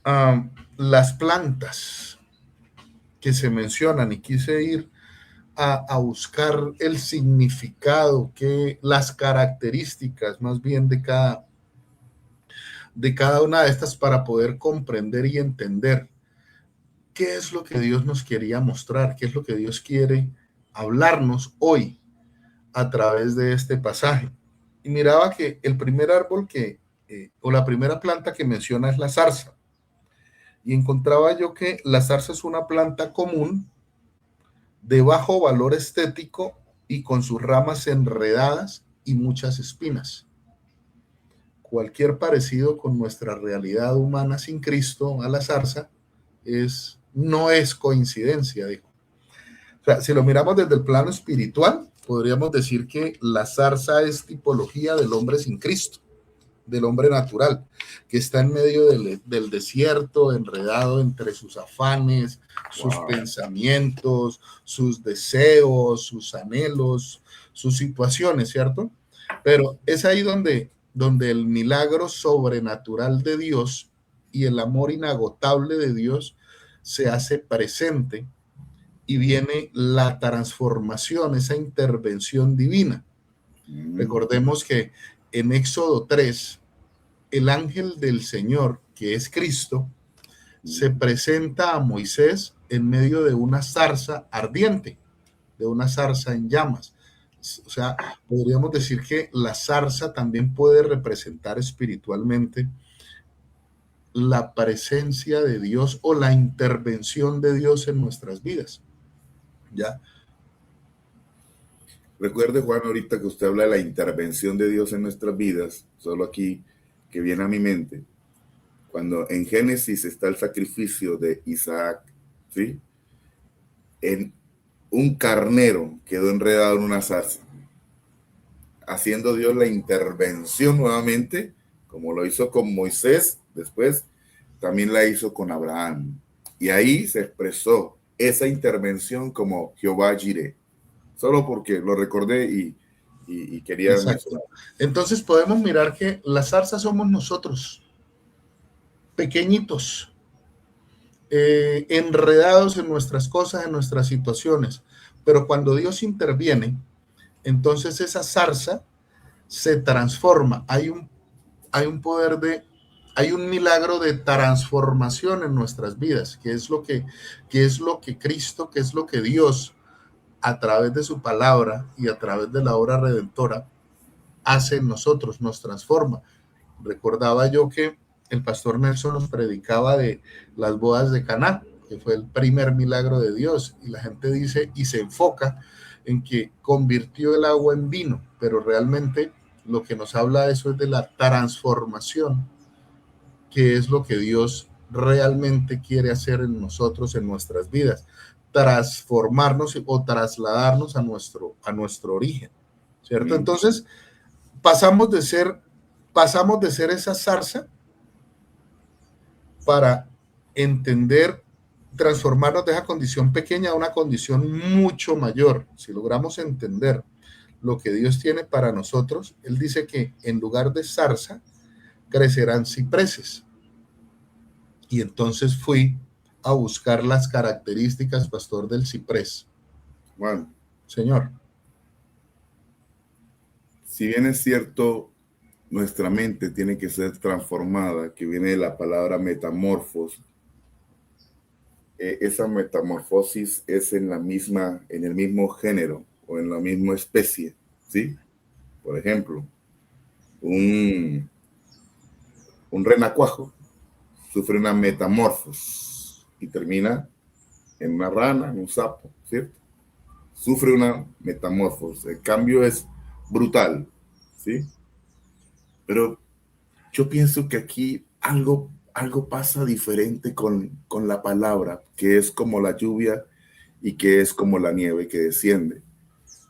[SPEAKER 2] a las plantas que se mencionan, y quise ir a buscar el significado, las características más bien de cada una de estas, para poder comprender y entender qué es lo que Dios nos quería mostrar, qué es lo que Dios quiere hablarnos hoy a través de este pasaje. Y miraba que el primer árbol o la primera planta que menciona es la zarza. Y encontraba yo que la zarza es una planta común de bajo valor estético y con sus ramas enredadas y muchas espinas. Cualquier parecido con nuestra realidad humana sin Cristo a la zarza no es coincidencia, dijo. O sea, si lo miramos desde el plano espiritual, podríamos decir que la zarza es tipología del hombre sin Cristo, del hombre natural, que está en medio del desierto, enredado entre sus afanes, sus pensamientos, sus deseos, sus anhelos, sus situaciones, ¿cierto? Pero es ahí donde el milagro sobrenatural de Dios y el amor inagotable de Dios se hace presente, y viene la transformación, esa intervención divina. Recordemos que en Éxodo 3, el ángel del Señor, que es Cristo, se presenta a Moisés en medio de una zarza ardiente, de una zarza en llamas. O sea, podríamos decir que la zarza también puede representar espiritualmente la presencia de Dios o la intervención de Dios en nuestras vidas. ¿Ya?
[SPEAKER 1] Recuerde, Juan, ahorita que usted habla de la intervención de Dios en nuestras vidas, solo aquí que viene a mi mente, cuando en Génesis está el sacrificio de Isaac, ¿sí? En un carnero quedó enredado en una zarza, haciendo Dios la intervención nuevamente, como lo hizo con Moisés, después también la hizo con Abraham. Y ahí se expresó esa intervención como Jehová Jireh. Solo porque lo recordé y quería mencionar.
[SPEAKER 2] Entonces podemos mirar que la zarza somos nosotros, pequeñitos, enredados en nuestras cosas, en nuestras situaciones. Pero cuando Dios interviene, entonces esa zarza se transforma. Hay un poder hay un milagro de transformación en nuestras vidas, que es lo que Cristo, que es lo que Dios, a través de su palabra y a través de la obra redentora, hace en nosotros, nos transforma. Recordaba yo que el pastor Nelson nos predicaba de las bodas de Caná, que fue el primer milagro de Dios, y la gente dice y se enfoca en que convirtió el agua en vino, pero realmente lo que nos habla de eso es de la transformación, que es lo que Dios realmente quiere hacer en nosotros, en nuestras vidas, transformarnos o trasladarnos a nuestro origen, ¿cierto? Entonces, pasamos de ser esa zarza para entender, transformarnos de esa condición pequeña a una condición mucho mayor. Si logramos entender lo que Dios tiene para nosotros, Él dice que en lugar de zarza crecerán cipreses. Y entonces fui a buscar las características, pastor, del ciprés.
[SPEAKER 1] Bueno,
[SPEAKER 2] señor,
[SPEAKER 1] si bien es cierto, nuestra mente tiene que ser transformada, que viene de la palabra metamorfos. Esa metamorfosis es en el mismo género o en la misma especie, ¿sí? Por ejemplo, un renacuajo sufre una metamorfosis y termina en una rana, en un sapo, ¿cierto? Sufre una metamorfosis. El cambio es brutal, ¿sí? Pero yo pienso que aquí algo pasa diferente con la palabra, que es como la lluvia y que es como la nieve que desciende.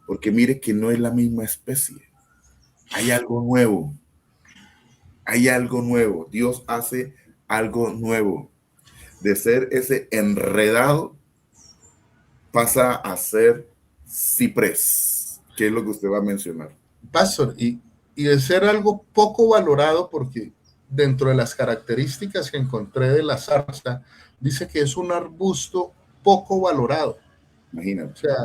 [SPEAKER 1] porque mire que no es la misma especie. Hay algo nuevo. Hay algo nuevo. Dios hace algo nuevo. De ser ese enredado, pasa a ser ciprés, que es lo que usted va a mencionar.
[SPEAKER 2] Pastor, y de ser algo poco valorado, porque dentro de las características que encontré de la zarza, dice que es un arbusto poco valorado. O
[SPEAKER 1] Imagínate.
[SPEAKER 2] sea,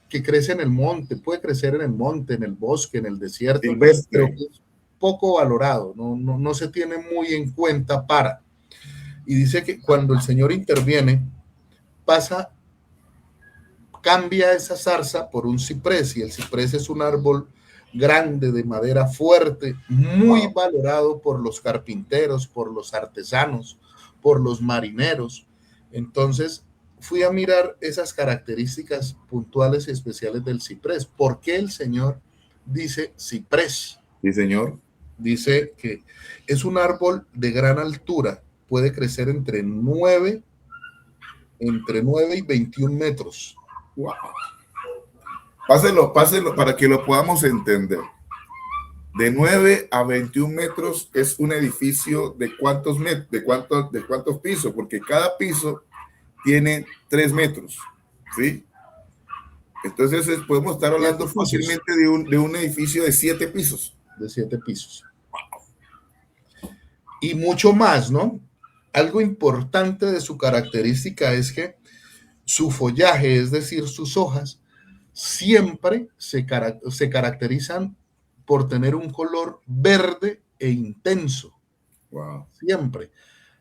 [SPEAKER 2] que crece en el monte, puede crecer en el monte, en el bosque, en el desierto, pero
[SPEAKER 1] Silvestre.
[SPEAKER 2] que es poco valorado, no se tiene muy en cuenta para. Y dice que cuando el Señor interviene, cambia esa zarza por un ciprés, y el ciprés es un árbol grande, de madera fuerte, muy
[SPEAKER 1] Wow.
[SPEAKER 2] valorado por los carpinteros, por los artesanos, por los marineros. Entonces, fui a mirar esas características puntuales y especiales del ciprés. ¿Por qué el Señor dice ciprés?
[SPEAKER 1] Sí, señor.
[SPEAKER 2] Dice que es un árbol de gran altura, puede crecer entre 9 y 21 metros.
[SPEAKER 1] Wow. Páselo, páselo para que lo podamos entender. De 9 a 21 metros es un edificio de cuántos metros, de cuántos pisos, porque cada piso tiene 3 metros, ¿sí? Entonces podemos estar hablando
[SPEAKER 2] 7 pisos.
[SPEAKER 1] fácilmente de un edificio de 7 pisos.
[SPEAKER 2] De 7 pisos. Y mucho más, ¿no? Algo importante de su característica es que su follaje, es decir, sus hojas, siempre se caracterizan por tener un color verde e intenso.
[SPEAKER 1] Wow.
[SPEAKER 2] Siempre.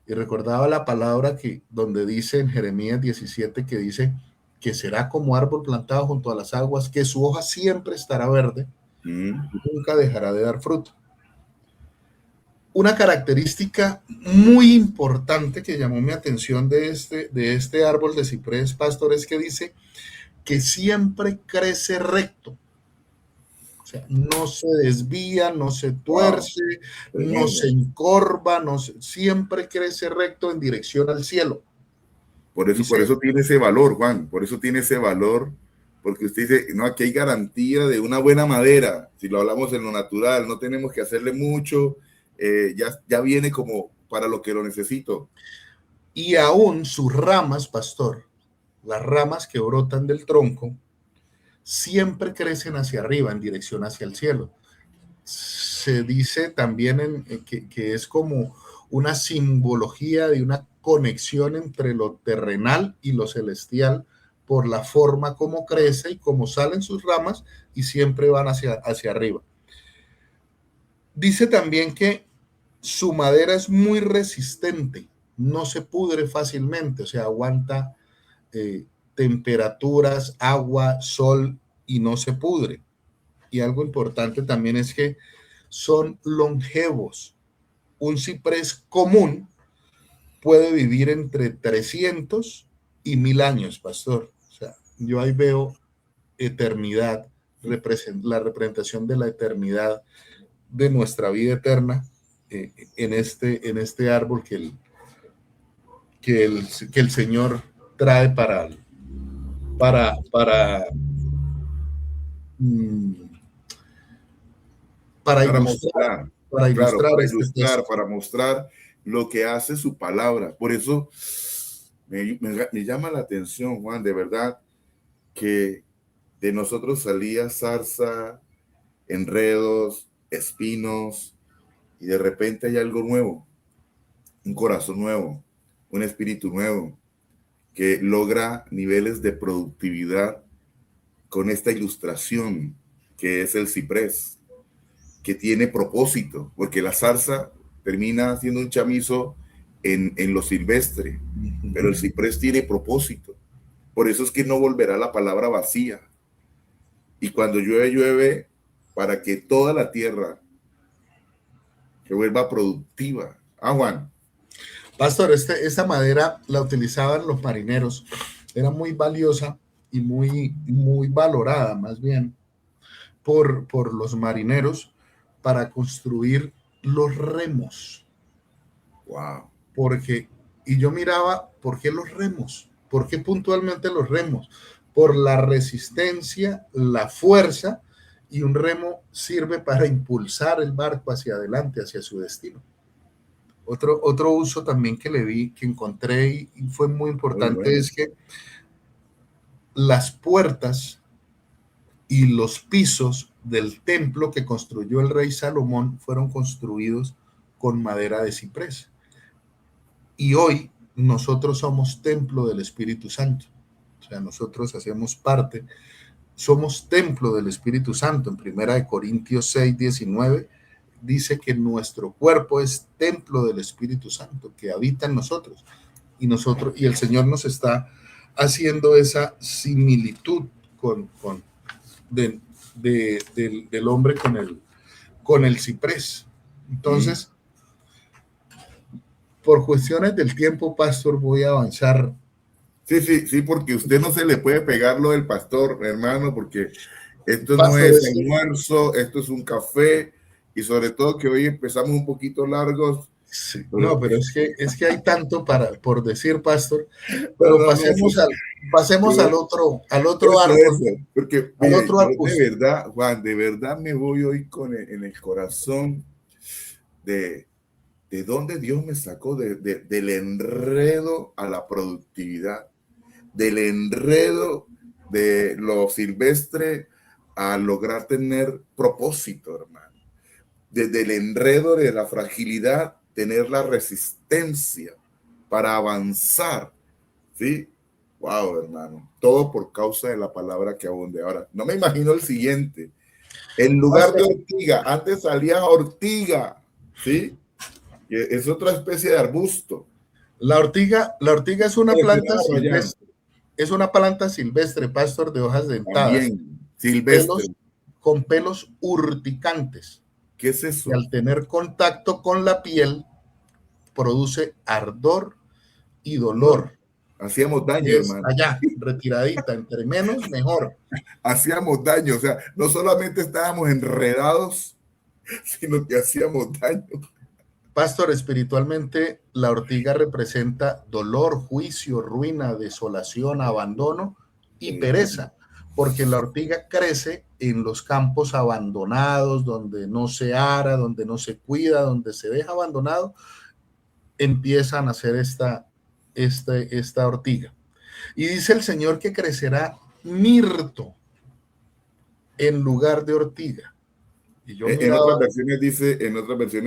[SPEAKER 2] Y recordaba la palabra donde dice en Jeremías 17, que dice que será como árbol plantado junto a las aguas, que su hoja siempre estará verde y nunca dejará de dar fruto. Una característica muy importante que llamó mi atención de este árbol de ciprés, pastor, es que dice que siempre crece recto. O sea, no se desvía, no se
[SPEAKER 1] Wow.
[SPEAKER 2] tuerce, no
[SPEAKER 1] Tremendo.
[SPEAKER 2] se encorva, siempre crece recto en dirección al cielo.
[SPEAKER 1] Por
[SPEAKER 2] Dice,
[SPEAKER 1] eso tiene ese valor, Juan. Por eso tiene ese valor. Porque usted dice, no, aquí hay garantía de una buena madera. Si lo hablamos en lo natural, no tenemos que hacerle mucho. Ya viene como para lo que lo necesito.
[SPEAKER 2] y aún sus ramas, pastor, las ramas que brotan del tronco, siempre crecen hacia arriba, en dirección hacia el cielo. Se dice también que es como una simbología de una conexión entre lo terrenal y lo celestial, por la forma como crece y como salen sus ramas, y siempre van hacia arriba. Dice también que su madera es muy resistente, no se pudre fácilmente, o sea, aguanta temperaturas, agua, sol, y no se pudre. Y algo importante también es que son longevos. Un ciprés común puede vivir entre 300 y 1000 años, pastor. O sea, yo ahí veo eternidad, la representación de la eternidad de nuestra vida eterna en este árbol que el Señor trae para, mm, para
[SPEAKER 1] Para
[SPEAKER 2] ilustrar,
[SPEAKER 1] mostrar,
[SPEAKER 2] para
[SPEAKER 1] claro,
[SPEAKER 2] ilustrar este texto.
[SPEAKER 1] para mostrar lo que hace su palabra. Por eso me llama la atención, Juan, de verdad, que de nosotros salía zarza, enredos, espinos, y de repente hay algo nuevo, un corazón nuevo, un espíritu nuevo, que logra niveles de productividad con esta ilustración que es el ciprés, que tiene propósito, porque la zarza termina siendo un chamizo en lo silvestre, pero el ciprés tiene propósito. Por eso es que no volverá la palabra vacía. Y cuando llueve, llueve para que toda la tierra se vuelva productiva. Ah, Juan.
[SPEAKER 2] Pastor, esta madera la utilizaban los marineros, era muy valiosa y muy valorada, más bien, por los marineros para construir los remos.
[SPEAKER 1] Wow.
[SPEAKER 2] Porque, y yo miraba, ¿por qué los remos? ¿Por qué puntualmente los remos? por la resistencia, la fuerza, y un remo sirve para impulsar el barco hacia adelante, hacia su destino. Otro uso también que le vi, que encontré y fue muy importante,
[SPEAKER 1] bueno,
[SPEAKER 2] es que las puertas y los pisos del templo que construyó el rey Salomón fueron construidos con madera de ciprés. Y hoy nosotros somos templo del Espíritu Santo. O sea, nosotros hacemos parte, somos templo del Espíritu Santo. En 1 Corintios 6:19 dice que nuestro cuerpo es templo del Espíritu Santo que habita en nosotros. Y el Señor nos está haciendo esa similitud del hombre con el ciprés. Entonces, por cuestiones del tiempo, pastor, voy a avanzar.
[SPEAKER 1] Sí, porque usted no se le puede pegar lo del pastor, hermano, porque esto no
[SPEAKER 2] Pastor,
[SPEAKER 1] es almuerzo, esto es un café, y sobre todo que hoy empezamos un poquito largos.
[SPEAKER 2] Sí, no, pero es que hay tanto por decir, pastor, pero
[SPEAKER 1] No,
[SPEAKER 2] pasemos al otro árbol,
[SPEAKER 1] porque
[SPEAKER 2] al
[SPEAKER 1] mire,
[SPEAKER 2] otro
[SPEAKER 1] yo de
[SPEAKER 2] arbusto.
[SPEAKER 1] verdad, Juan, de verdad me voy hoy en el corazón de dónde Dios me sacó del enredo a la productividad, del enredo de lo silvestre a lograr tener propósito, hermano. Desde el enredo de la fragilidad, tener la resistencia para avanzar, ¿sí? Wow, hermano. Todo por causa de la palabra que abunde. Ahora, no me imagino el siguiente. En lugar de ortiga, antes salía ortiga, ¿sí? Que es otra especie de arbusto.
[SPEAKER 2] La ortiga es una planta silvestre. Es una planta silvestre, pastor, de hojas dentadas.
[SPEAKER 1] También silvestre.
[SPEAKER 2] Con pelos urticantes.
[SPEAKER 1] ¿Qué es eso?
[SPEAKER 2] Y al tener contacto con la piel, produce ardor y dolor.
[SPEAKER 1] Hacíamos daño, hermano.
[SPEAKER 2] Allá, retiradita, entre menos, mejor.
[SPEAKER 1] Hacíamos daño, o sea, no solamente estábamos enredados, sino que hacíamos daño.
[SPEAKER 2] Pastor, espiritualmente, la ortiga representa dolor, juicio, ruina, desolación, abandono y pereza, porque la ortiga crece en los campos abandonados, donde no se ara, donde no se cuida, donde se deja abandonado, empieza a nacer esta ortiga. Y dice el Señor que crecerá mirto en lugar de ortiga. Y yo
[SPEAKER 1] en otras versiones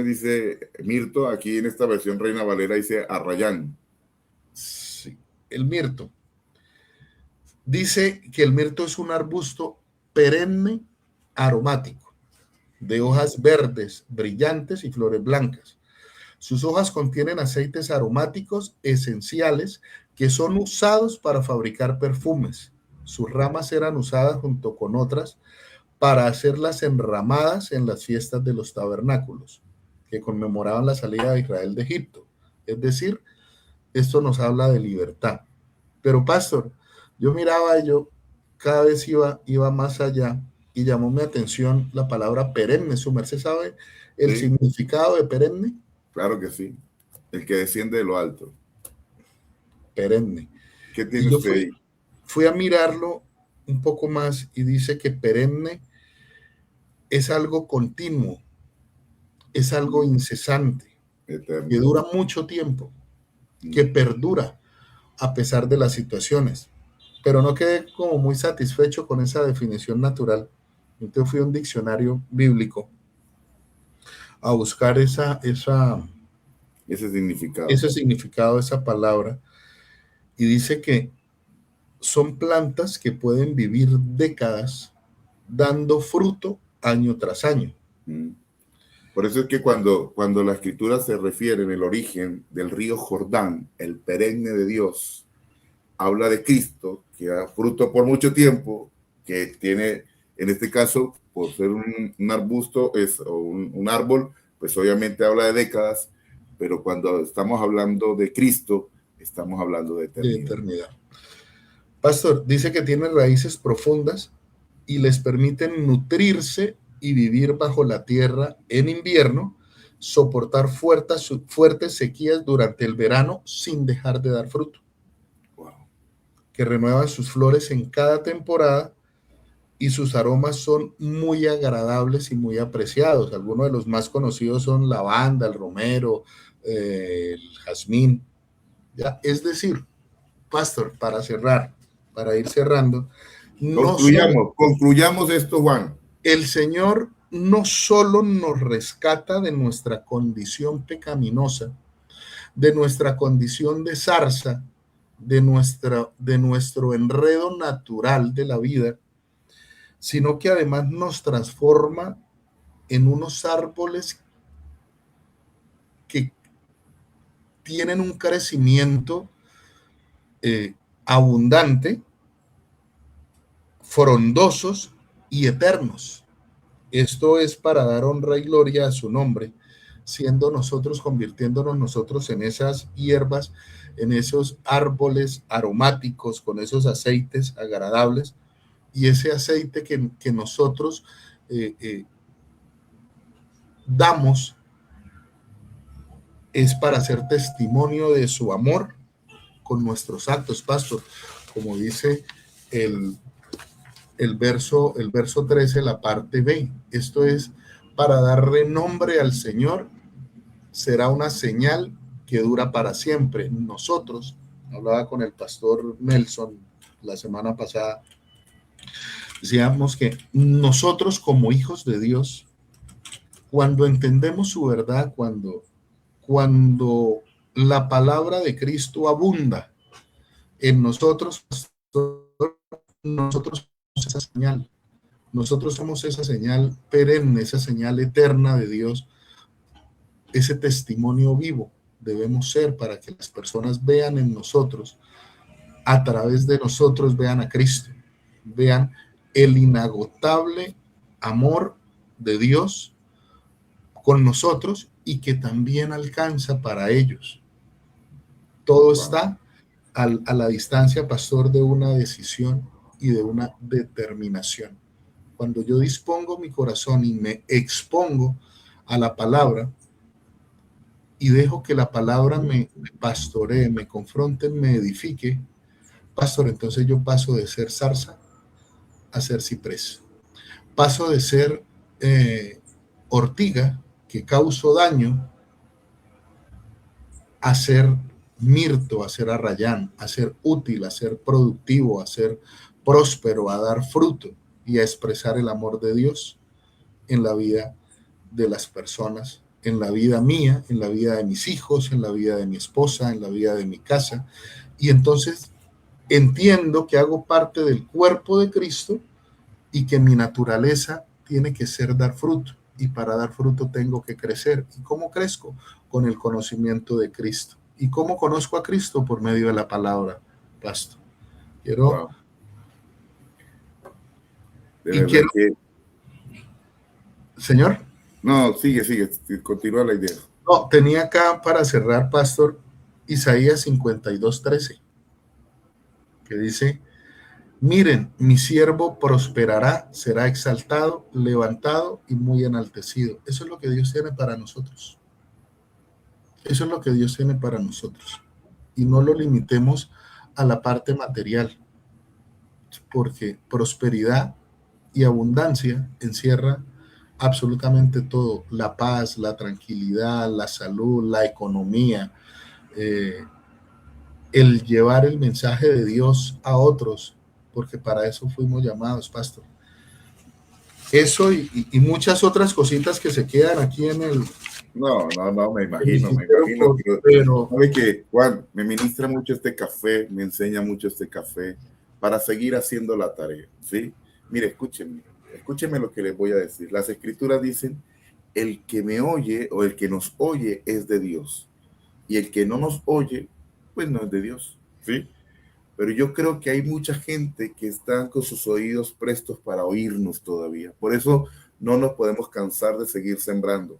[SPEAKER 1] dice mirto, aquí en esta versión Reina Valera dice arrayán.
[SPEAKER 2] Sí, el mirto. Dice que el mirto es un arbusto perenne aromático, de hojas verdes, brillantes y flores blancas. Sus hojas contienen aceites aromáticos esenciales que son usados para fabricar perfumes. Sus ramas eran usadas junto con otras para hacer las enramadas en las fiestas de los tabernáculos, que conmemoraban la salida de Israel de Egipto. Es decir, esto nos habla de libertad. Pero, pastor, yo miraba, yo cada vez iba más allá y llamó mi atención la palabra perenne. ¿Su merced sabe el significado de perenne?
[SPEAKER 1] Claro que sí, el que desciende de lo alto.
[SPEAKER 2] Perenne.
[SPEAKER 1] ¿Qué tiene usted ahí?
[SPEAKER 2] Fui a mirarlo un poco más y dice que perenne es algo continuo, es algo incesante, eterno, que dura mucho tiempo, que perdura a pesar de las situaciones. Pero no quedé como muy satisfecho con esa definición natural. Entonces fui a un diccionario bíblico a buscar ese significado de esa palabra, y dice que son plantas que pueden vivir décadas dando fruto año tras año.
[SPEAKER 1] Por eso es que cuando la escritura se refiere en el origen del río Jordán, el perenne de Dios, habla de Cristo, que da fruto por mucho tiempo, que tiene, en este caso, por ser un arbusto o un árbol, pues obviamente habla de décadas, pero cuando estamos hablando de Cristo, estamos hablando de eternidad.
[SPEAKER 2] Pastor, dice que tiene raíces profundas y les permiten nutrirse y vivir bajo la tierra en invierno, soportar fuertes sequías durante el verano sin dejar de dar fruto.
[SPEAKER 1] Wow.
[SPEAKER 2] que renuevan sus flores en cada temporada y sus aromas son muy agradables y muy apreciados. Algunos de los más conocidos son lavanda, el romero, el jazmín. ¿Ya? Es decir, pastor, para cerrar, para ir cerrando, no solo
[SPEAKER 1] Concluyamos esto, Juan.
[SPEAKER 2] el Señor no solo nos rescata de nuestra condición pecaminosa, de nuestra condición de zarza, de nuestro enredo natural de la vida, sino que además nos transforma en unos árboles que tienen un crecimiento abundante, frondosos y eternos. Esto es para dar honra y gloria a su nombre, siendo nosotros, convirtiéndonos nosotros en esas hierbas, en esos árboles aromáticos, con esos aceites agradables, y ese aceite que nosotros damos es para hacer testimonio de su amor con nuestros actos, pastor, como dice el verso 13, la parte B. Esto es para dar renombre al Señor, será una señal que dura para siempre. Nosotros, hablaba con el pastor Nelson la semana pasada, decíamos que nosotros como hijos de Dios, cuando entendemos su verdad, cuando la palabra de Cristo abunda en nosotros, nosotros somos esa señal. Nosotros somos esa señal perenne, esa señal eterna de Dios, ese testimonio vivo debemos ser para que las personas vean en nosotros, a través de nosotros vean a Cristo, vean el inagotable amor de Dios con nosotros y que también alcanza para ellos. Todo está a la distancia, pastor, de una decisión y de una determinación. Cuando yo dispongo mi corazón y me expongo a la palabra y dejo que la palabra me pastoree, me confronte, me edifique, pastor, entonces yo paso de ser zarza a ser ciprés. Paso de ser ortiga que causo daño a ser mirto, a ser arrayán, a ser útil, a ser productivo, a ser próspero, a dar fruto y a expresar el amor de Dios en la vida de las personas, en la vida mía, en la vida de mis hijos, en la vida de mi esposa, en la vida de mi casa. Y entonces entiendo que hago parte del cuerpo de Cristo y que mi naturaleza tiene que ser dar fruto. Y para dar fruto tengo que crecer. ¿Y cómo crezco? Con el conocimiento de Cristo. ¿Y cómo conozco a Cristo? Por medio de la palabra, pastor. Quiero... Señor.
[SPEAKER 1] No, sigue, continúa la idea.
[SPEAKER 2] No, tenía acá para cerrar, pastor, Isaías 52:13, que dice: miren, mi siervo prosperará, será exaltado, levantado y muy enaltecido. Eso es lo que Dios tiene para nosotros. Eso es lo que Dios tiene para nosotros. Y no lo limitemos a la parte material, porque prosperidad y abundancia encierra absolutamente todo: la paz, la tranquilidad, la salud, la economía, el llevar el mensaje de Dios a otros, porque para eso fuimos llamados, pastor. Eso y muchas otras cositas que se quedan aquí en el...
[SPEAKER 1] No, me imagino.
[SPEAKER 2] Pero
[SPEAKER 1] sabe que Juan me ministra mucho este café, me enseña mucho este café para seguir haciendo la tarea, ¿sí? Mire, escúcheme lo que les voy a decir. Las escrituras dicen: el que me oye o el que nos oye es de Dios, y el que no nos oye, pues no es de Dios, ¿sí? Pero yo creo que hay mucha gente que está con sus oídos prestos para oírnos todavía. Por eso no nos podemos cansar de seguir sembrando,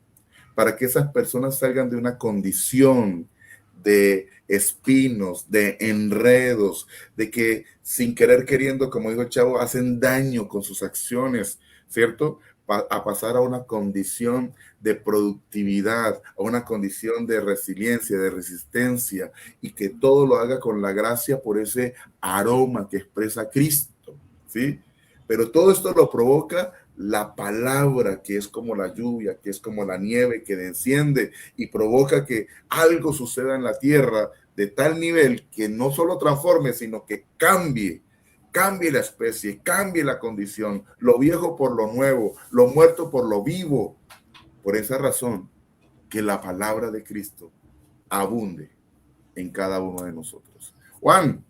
[SPEAKER 1] para que esas personas salgan de una condición de espinos, de enredos, de que sin querer queriendo, como dijo el chavo, hacen daño con sus acciones, ¿cierto? a pasar a una condición de productividad, a una condición de resiliencia, de resistencia, y que todo lo haga con la gracia por ese aroma que expresa Cristo, ¿sí? Pero todo esto lo provoca la palabra, que es como la lluvia, que es como la nieve que enciende y provoca que algo suceda en la tierra de tal nivel que no solo transforme, sino que cambie la especie, cambie la condición, lo viejo por lo nuevo, lo muerto por lo vivo. Por esa razón, que la palabra de Cristo abunde en cada uno de nosotros. Juan,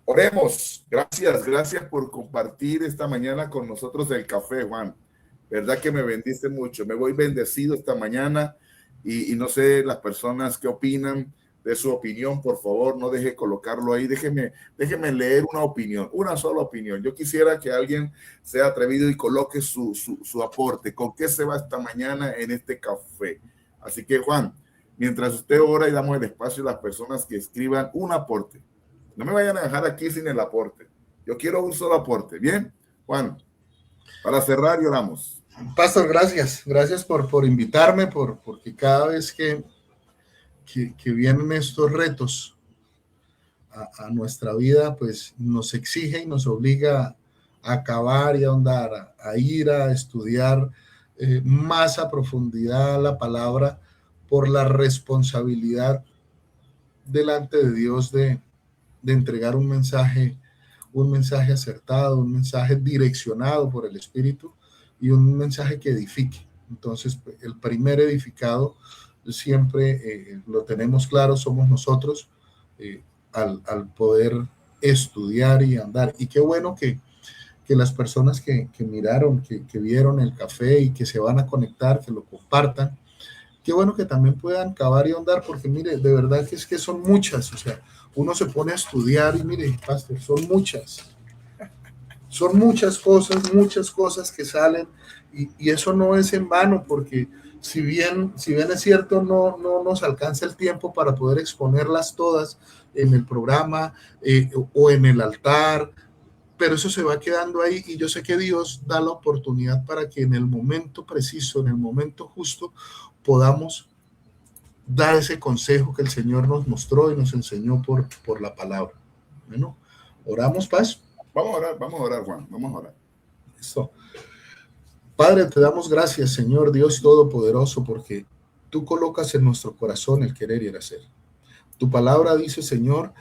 [SPEAKER 1] oremos. Gracias por compartir esta mañana con nosotros el café, Juan. Verdad que me bendice mucho. Me voy bendecido esta mañana y no sé las personas qué opinan de su opinión. Por favor, no deje colocarlo ahí. Déjeme leer una opinión, una sola opinión. Yo quisiera que alguien sea atrevido y coloque su aporte. ¿Con qué se va esta mañana en este café? Así que, Juan, mientras usted ora y damos el espacio a las personas que escriban un aporte. No me vayan a dejar aquí sin el aporte. Yo quiero un solo aporte. ¿Bien? Juan, para cerrar y oramos.
[SPEAKER 2] Pastor, gracias. Gracias por invitarme, porque cada vez que vienen estos retos a nuestra vida, pues nos exige y nos obliga a acabar y a ahondar, a ir a estudiar más a profundidad la palabra por la responsabilidad delante de Dios de entregar un mensaje acertado, un mensaje direccionado por el Espíritu y un mensaje que edifique. Entonces, el primer edificado siempre lo tenemos claro, somos nosotros al poder estudiar y andar. Y qué bueno que las personas que miraron, que vieron el café y que se van a conectar, que lo compartan. Qué bueno que también puedan cavar y ahondar, porque mire, de verdad que es que son muchas, o sea, uno se pone a estudiar y mire, pastor, son muchas cosas que salen y eso no es en vano, porque si bien es cierto, no nos alcanza el tiempo para poder exponerlas todas en el programa o en el altar, pero eso se va quedando ahí y yo sé que Dios da la oportunidad para que en el momento preciso, en el momento justo, podamos dar ese consejo que el Señor nos mostró y nos enseñó por la palabra. Bueno, oramos, Paz.
[SPEAKER 1] Vamos a orar, Juan, vamos a orar.
[SPEAKER 2] Listo. Padre, te damos gracias, Señor Dios Todopoderoso, porque tú colocas en nuestro corazón el querer y el hacer. Tu palabra dice, Señor,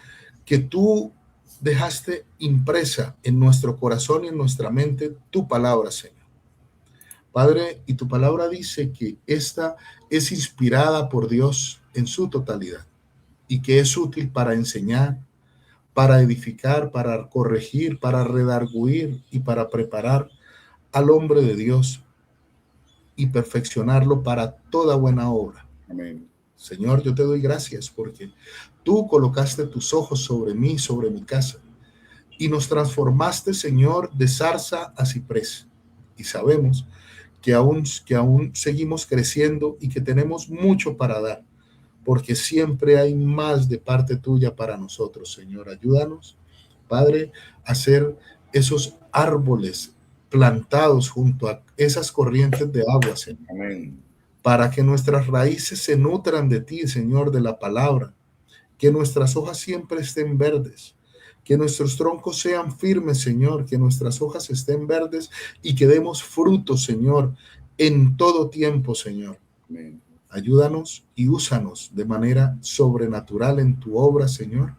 [SPEAKER 2] que tú dejaste impresa en nuestro corazón y en nuestra mente tu palabra, Señor. Padre, y tu palabra dice que esta es inspirada por Dios en su totalidad y que es útil para enseñar, para edificar, para corregir, para redarguir y para preparar al hombre de Dios y perfeccionarlo para toda buena obra.
[SPEAKER 1] Amén.
[SPEAKER 2] Señor, yo te doy gracias porque tú colocaste tus ojos sobre mí, sobre mi casa, y nos transformaste, Señor, de zarza a ciprés. Y sabemos que aún seguimos creciendo y que tenemos mucho para dar, porque siempre hay más de parte tuya para nosotros, Señor. Ayúdanos, Padre, a ser esos árboles plantados junto a esas corrientes de agua, Señor.
[SPEAKER 1] Amén.
[SPEAKER 2] Para que nuestras raíces se nutran de ti, Señor, de la palabra, que nuestras hojas siempre estén verdes, que nuestros troncos sean firmes, Señor, que nuestras hojas estén verdes y que demos frutos, Señor, en todo tiempo, Señor.
[SPEAKER 1] Amén.
[SPEAKER 2] Ayúdanos y úsanos de manera sobrenatural en tu obra, Señor.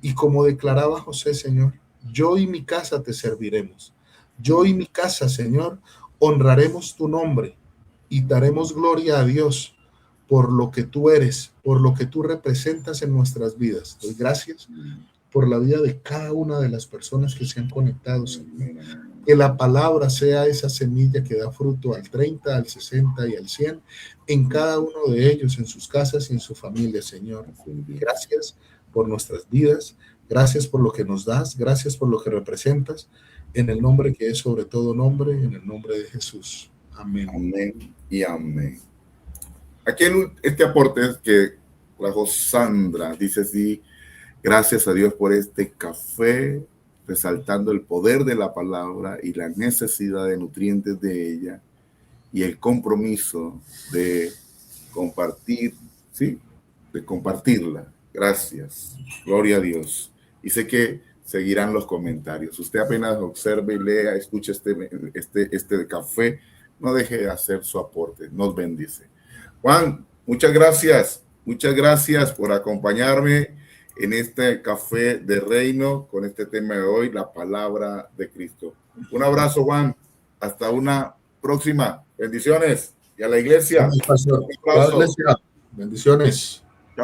[SPEAKER 2] Y como declaraba José, Señor, yo y mi casa te serviremos. Yo y mi casa, Señor, honraremos tu nombre y daremos gloria a Dios por lo que tú eres, por lo que tú representas en nuestras vidas. Doy gracias por la vida de cada una de las personas que se han conectado, Señor. Que la palabra sea esa semilla que da fruto al 30, al 60 y al 100 en cada uno de ellos, en sus casas y en su familia, Señor. Gracias por nuestras vidas, gracias por lo que nos das, gracias por lo que representas, en el nombre que es sobre todo nombre, en el nombre de Jesús. Amén.
[SPEAKER 1] Amén y amén. Aquí este aporte es que trajo Sandra, dice así: gracias a Dios por este café resaltando el poder de la palabra y la necesidad de nutrientes de ella y el compromiso de compartir, ¿sí? De compartirla. Gracias. Gloria a Dios. Y sé que seguirán los comentarios. Usted apenas observe, lea, escuche este café, no deje de hacer su aporte. Nos bendice. Juan, muchas gracias. Muchas gracias por acompañarme en este café de reino con este tema de hoy, la palabra de Cristo. Un abrazo, Juan. Hasta una próxima. Bendiciones. Y a la iglesia.
[SPEAKER 2] Gracias, pastor.
[SPEAKER 1] Un abrazo.
[SPEAKER 2] Bendiciones.